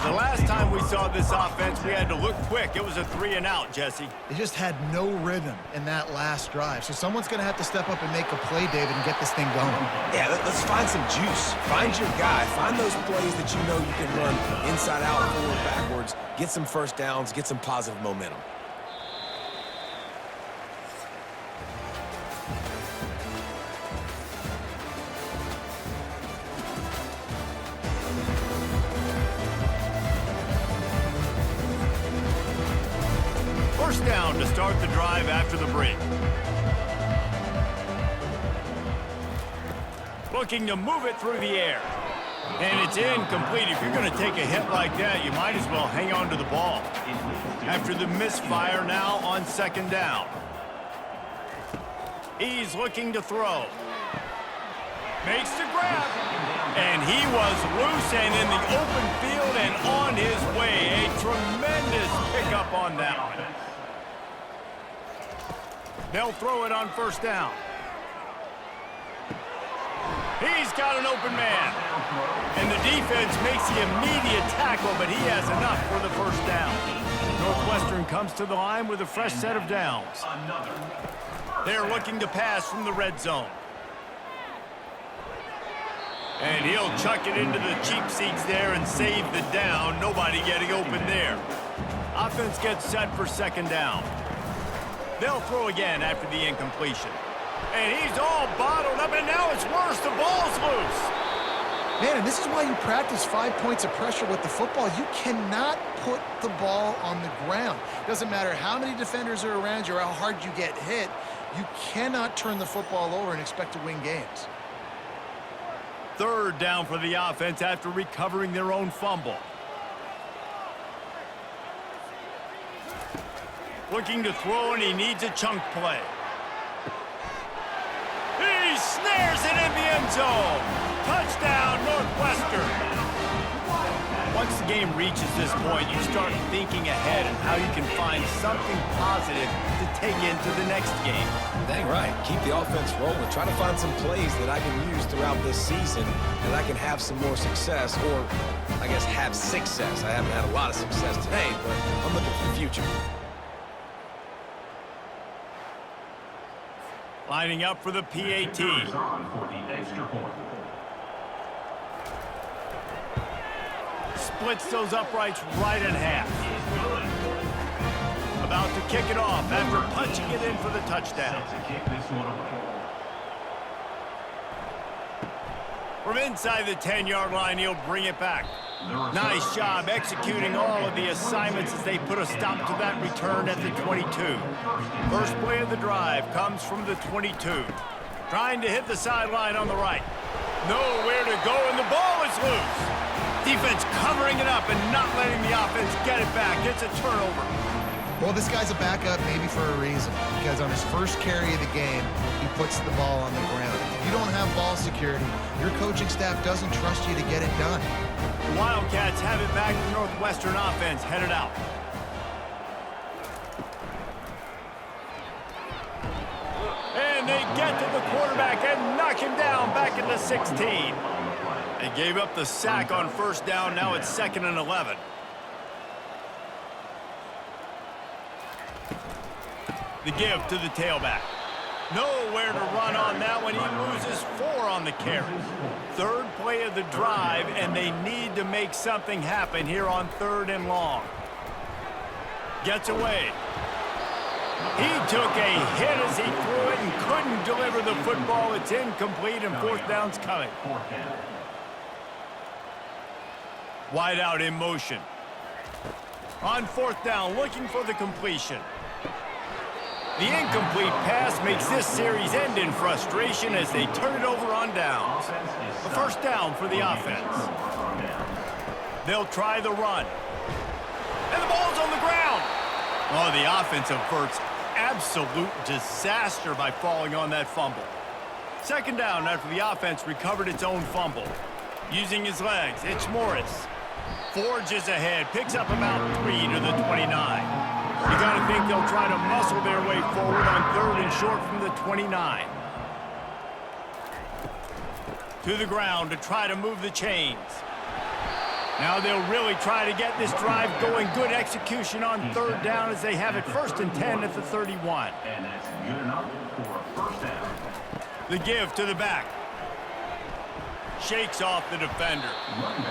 The last time we saw this offense, we had to look quick. It was a 3-and-out, Jesse. They just had no rhythm in that last drive. So someone's going to have to step up and make a play, David, and get this thing going. Yeah, let's find some juice. Find your guy. Find those plays that you know you can run inside out, forward, backwards, get some first downs, get some positive momentum. First down to start the drive after the break. Looking to move it through the air. And it's incomplete. If you're going to take a hit like that, you might as well hang on to the ball. After the misfire, now on second down. He's looking to throw. Makes the grab. And he was loose and in the open field and on his way. A tremendous pickup on that one. They'll throw it on first down. He's got an open man. And the defense makes the immediate tackle, but he has enough for the first down. Northwestern comes to the line with a fresh set of downs. They're looking to pass from the red zone. And he'll chuck it into the cheap seats there and save the down. Nobody getting open there. Offense gets set for second down. They'll throw again after the incompletion. And he's all bottled up, and now it's worse. The ball's loose. Man, and this is why you practice 5 points of pressure with the football. You cannot put the ball on the ground. Doesn't matter how many defenders are around you or how hard you get hit. You cannot turn the football over and expect to win games. Third down for the offense after recovering their own fumble. Looking to throw, and he needs a chunk play. He snares it in the end zone. Touchdown, Northwestern. Once the game reaches this point, you start thinking ahead and how you can find something positive to take into the next game. Dang right. Keep the offense rolling. Try to find some plays that I can use throughout this season that I can have some more success, or I guess have success. I haven't had a lot of success today, but I'm looking for the future. Lining up for the PAT. Splits those uprights right in half. About to kick it off after punching it in for the touchdown. From inside the 10-yard line, he'll bring it back. Nice job executing all of the assignments as they put a stop to that return at the 22. First play of the drive comes from the 22. Trying to hit the sideline on the right. Nowhere to go, and the ball is loose. Defense covering it up and not letting the offense get it back. It's a turnover. Well, this guy's a backup maybe for a reason, because on his first carry of the game, he puts the ball on the ground. If you don't have ball security, your coaching staff doesn't trust you to get it done. The Wildcats have it back. The Northwestern offense headed out. And they get to the quarterback and knock him down back at the 16. They gave up the sack on first down. Now it's 2nd and 11. The give to the tailback. Nowhere to run on that one. He loses 4 on the carry. Third play of the drive, and they need to make something happen here on 3rd and long. Gets away. He took a hit as he threw it and couldn't deliver the football. It's incomplete, and 4th down's coming. Wide out in motion. On 4th down, looking for the completion. The incomplete pass makes this series end in frustration as they turn it over on downs. A first down for the offense. They'll try the run. And the ball's on the ground. Oh, the offense averts absolute disaster by falling on that fumble. 2nd down after the offense recovered its own fumble. Using his legs, it's Morris. Forges ahead, picks up about 3 to the 29. You got to think they'll try to muscle their way forward on 3rd and short from the 29. To the ground to try to move the chains. Now they'll really try to get this drive going. Good execution on third down as they have it 1st and 10 at the 31. And that's good enough for a first down. The give to the back. Shakes off the defender.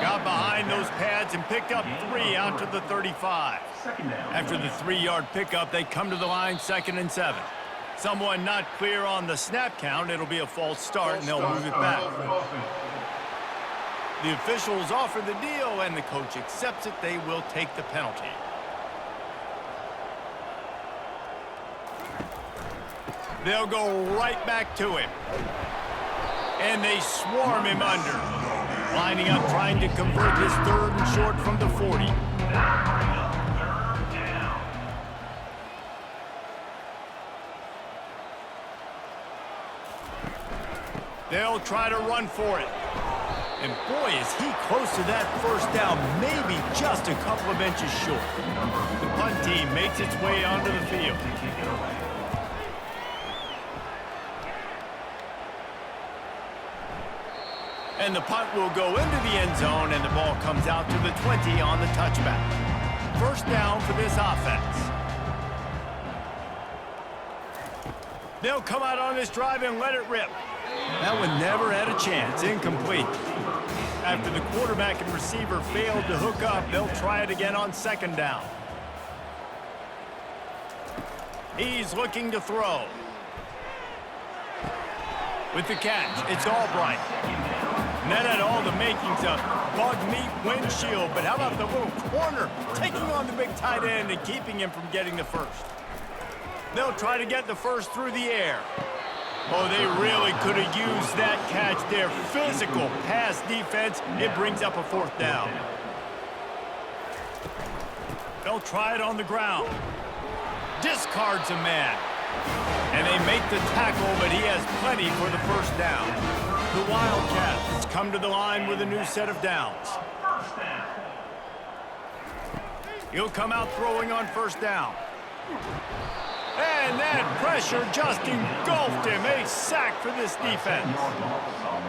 Got behind those pads and picked up 3 out to the 35. After the 3-yard pickup, they come to the line 2nd and 7. Someone not clear on the snap count. It'll be a false start, and they'll move it back. The officials offer the deal, and the coach accepts it. They will take the penalty. They'll go right back to him. And they swarm him under. Lining up, trying to convert this 3rd and short from the 40. They'll try to run for it. And boy, is he close to that first down, maybe just a couple of inches short. The punt team makes its way onto the field. And the punt will go into the end zone, and the ball comes out to the 20 on the touchback. First down for this offense. They'll come out on this drive and let it rip. That one never had a chance. Incomplete. After the quarterback and receiver failed to hook up, they'll try it again on 2nd down. He's looking to throw. With the catch, it's Albright. And that had all the makings of bug meat windshield, but how about the little corner taking on the big tight end and keeping him from getting the first? They'll try to get the first through the air. Oh, they really could have used that catch there. Physical pass defense. It brings up a 4th down. They'll try it on the ground. Discards a man. And they make the tackle, but he has plenty for the first down. The Wildcats come to the line with a new set of downs. He'll come out throwing on 1st down. And that pressure just engulfed him. A sack for this defense.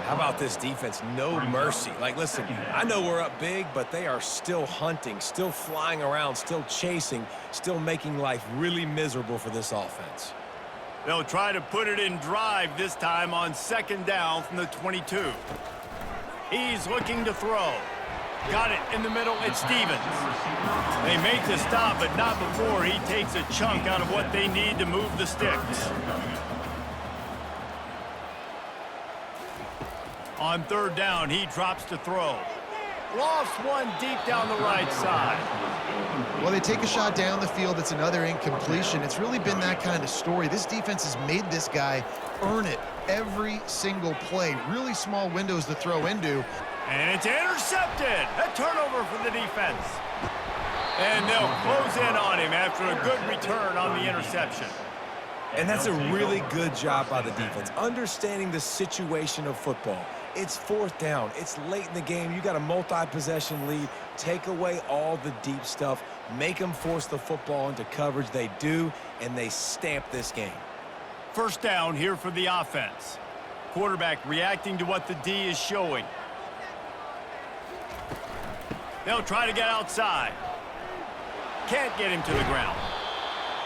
How about this defense? No mercy. Like, listen, I know we're up big, but they are still hunting, still flying around, still chasing, still making life really miserable for this offense. They'll try to put it in drive this time on 2nd down from the 22. He's looking to throw. Got it in the middle. It's Stevens. They make the stop, but not before he takes a chunk out of what they need to move the sticks. On 3rd down, he drops to throw. Lofts one deep down the right side. Well, they take a shot down the field. It's another incompletion. It's really been that kind of story. This defense has made this guy earn it every single play. Really small windows to throw into. And it's intercepted. A turnover for the defense. And they'll close in on him after a good return on the interception. And that's a really good job by the defense, understanding the situation of football. It's 4th down. It's late in the game. You got a multi-possession lead. Take away all the deep stuff. Make them force the football into coverage. They do, and they stamp this game. First down here for the offense. Quarterback reacting to what the D is showing. They'll try to get outside. Can't get him to the ground.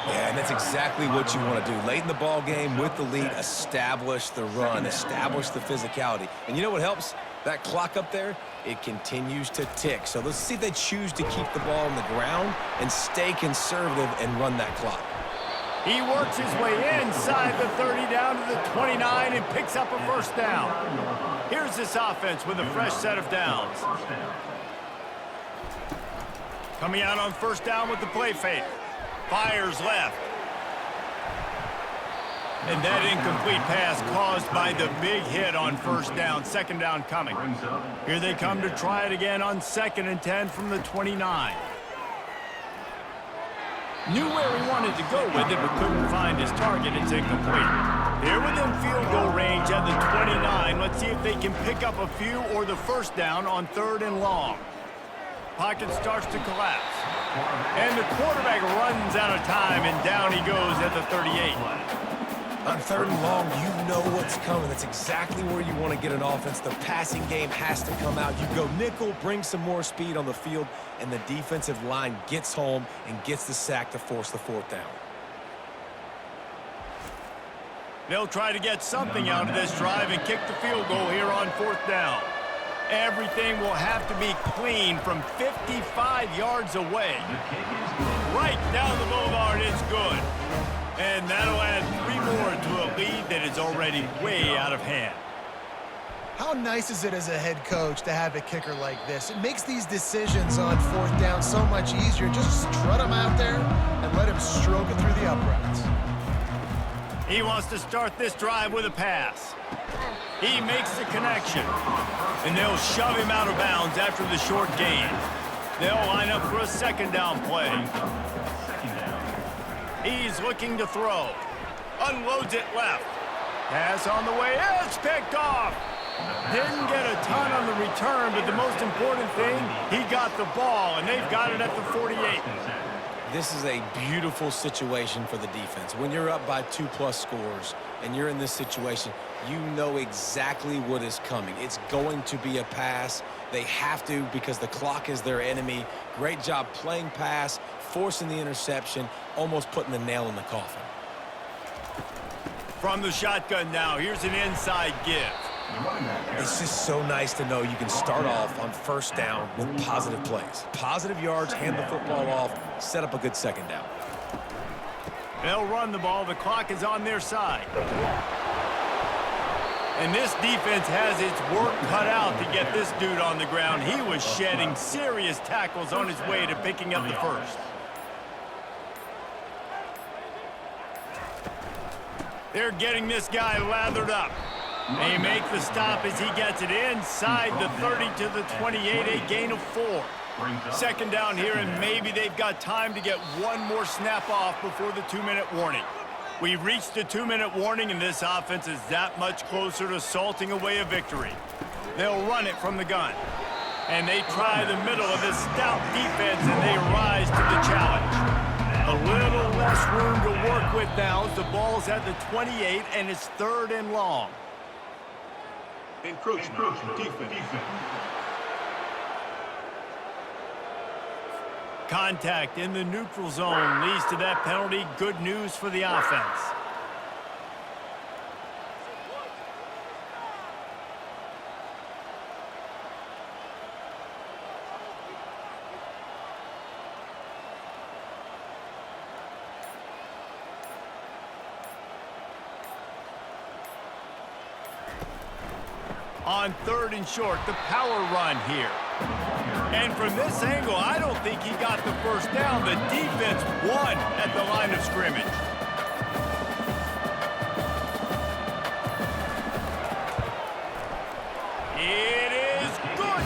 Yeah, and that's exactly what you want to do. Late in the ball game with the lead, establish the run, establish the physicality. And you know what helps? That clock up there, it continues to tick. So let's see if they choose to keep the ball on the ground and stay conservative and run that clock. He works his way inside the 30 down to the 29 and picks up a 1st down. Here's this offense with a fresh set of downs. Coming out on 1st down with the play fake. Fires left. And that incomplete pass caused by the big hit on 1st down. 2nd down coming. Here they come to try it again on 2nd and 10 from the 29. Knew where he wanted to go with it, but couldn't find his target. It's incomplete. They're within field goal range at the 29. Let's see if they can pick up a few or the 1st down on 3rd and long. Pocket starts to collapse. And the quarterback runs out of time, and down he goes at the 38. On 3rd and long, you know what's coming. That's exactly where you want to get an offense. The passing game has to come out. You go nickel, bring some more speed on the field, and the defensive line gets home and gets the sack to force the 4th down. They'll try to get something out of this drive and kick the field goal here on 4th down. Everything will have to be clean from 55 yards away. Right down the boulevard, it's good. And that'll add 3 more to a lead that is already way out of hand. How nice is it as a head coach to have a kicker like this? It makes these decisions on 4th down so much easier. Just strut him out there and let him stroke it through the uprights. He wants to start this drive with a pass. He makes the connection. And they'll shove him out of bounds after the short gain. They'll line up for a 2nd down play. He's looking to throw. Unloads it left. Pass on the way. It's picked off. Didn't get a ton on the return, but the most important thing, he got the ball, and they've got it at the 48. This is a beautiful situation for the defense. When you're up by 2+ scores and you're in this situation, you know exactly what is coming. It's going to be a pass. They have to because the clock is their enemy. Great job playing pass, forcing the interception, almost putting the nail in the coffin. From the shotgun now, here's an inside give. It's just so nice to know you can start off on 1st down with positive plays. Positive yards, hand the football off, set up a good 2nd down. They'll run the ball. The clock is on their side. And this defense has its work cut out to get this dude on the ground. He was shedding serious tackles on his way to picking up the 1st. They're getting this guy lathered up. They make the stop as he gets it inside the 30 to the 28, a gain of 4. 2nd down here, and maybe they've got time to get one more snap off before the 2-minute warning. We've reached the 2-minute warning, and this offense is that much closer to salting away a victory. They'll run it from the gun. And they try the middle of this stout defense, and they rise to the challenge. A little less room to work with now as the ball's at the 28, and it's 3rd and long. Encroachment, defense. Contact in the neutral zone leads to that penalty. Good news for the offense. On 3rd and short, the power run here. And from this angle, I don't think he got the 1st down. The defense won at the line of scrimmage. It is good.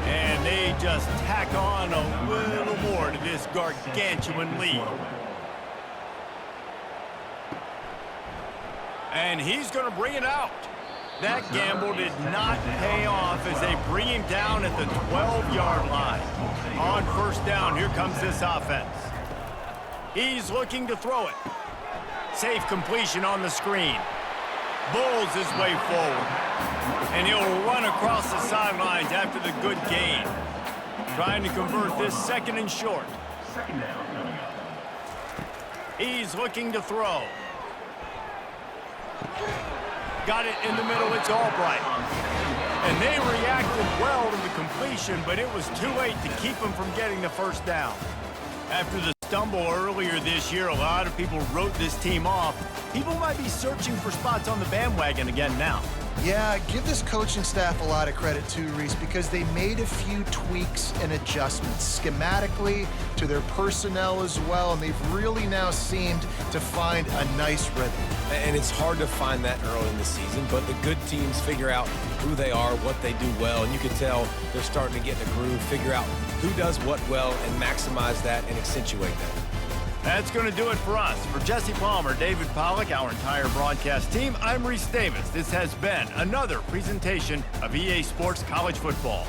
And they just tack on a little more to this gargantuan lead. And he's going to bring it out. That gamble did not pay off as they bring him down at the 12-yard line. On 1st down, here comes this offense. He's looking to throw it. Safe completion on the screen. Bulls his way forward. And he'll run across the sidelines after the good gain. Trying to convert this 2nd and short. He's looking to throw. Got it in the middle, it's Albright. And they reacted well to the completion, but it was too late to keep him from getting the 1st down. After the stumble earlier this year, a lot of people wrote this team off. People might be searching for spots on the bandwagon again now. Yeah, give this coaching staff a lot of credit too, Reese, because they made a few tweaks and adjustments schematically to their personnel as well, and they've really now seemed to find a nice rhythm. And it's hard to find that early in the season, but the good teams figure out who they are, what they do well, and you can tell they're starting to get in a groove, figure out who does what well, and maximize that and accentuate that. That's going to do it for us. For Jesse Palmer, David Pollack, our entire broadcast team, I'm Reese Davis. This has been another presentation of EA Sports College Football.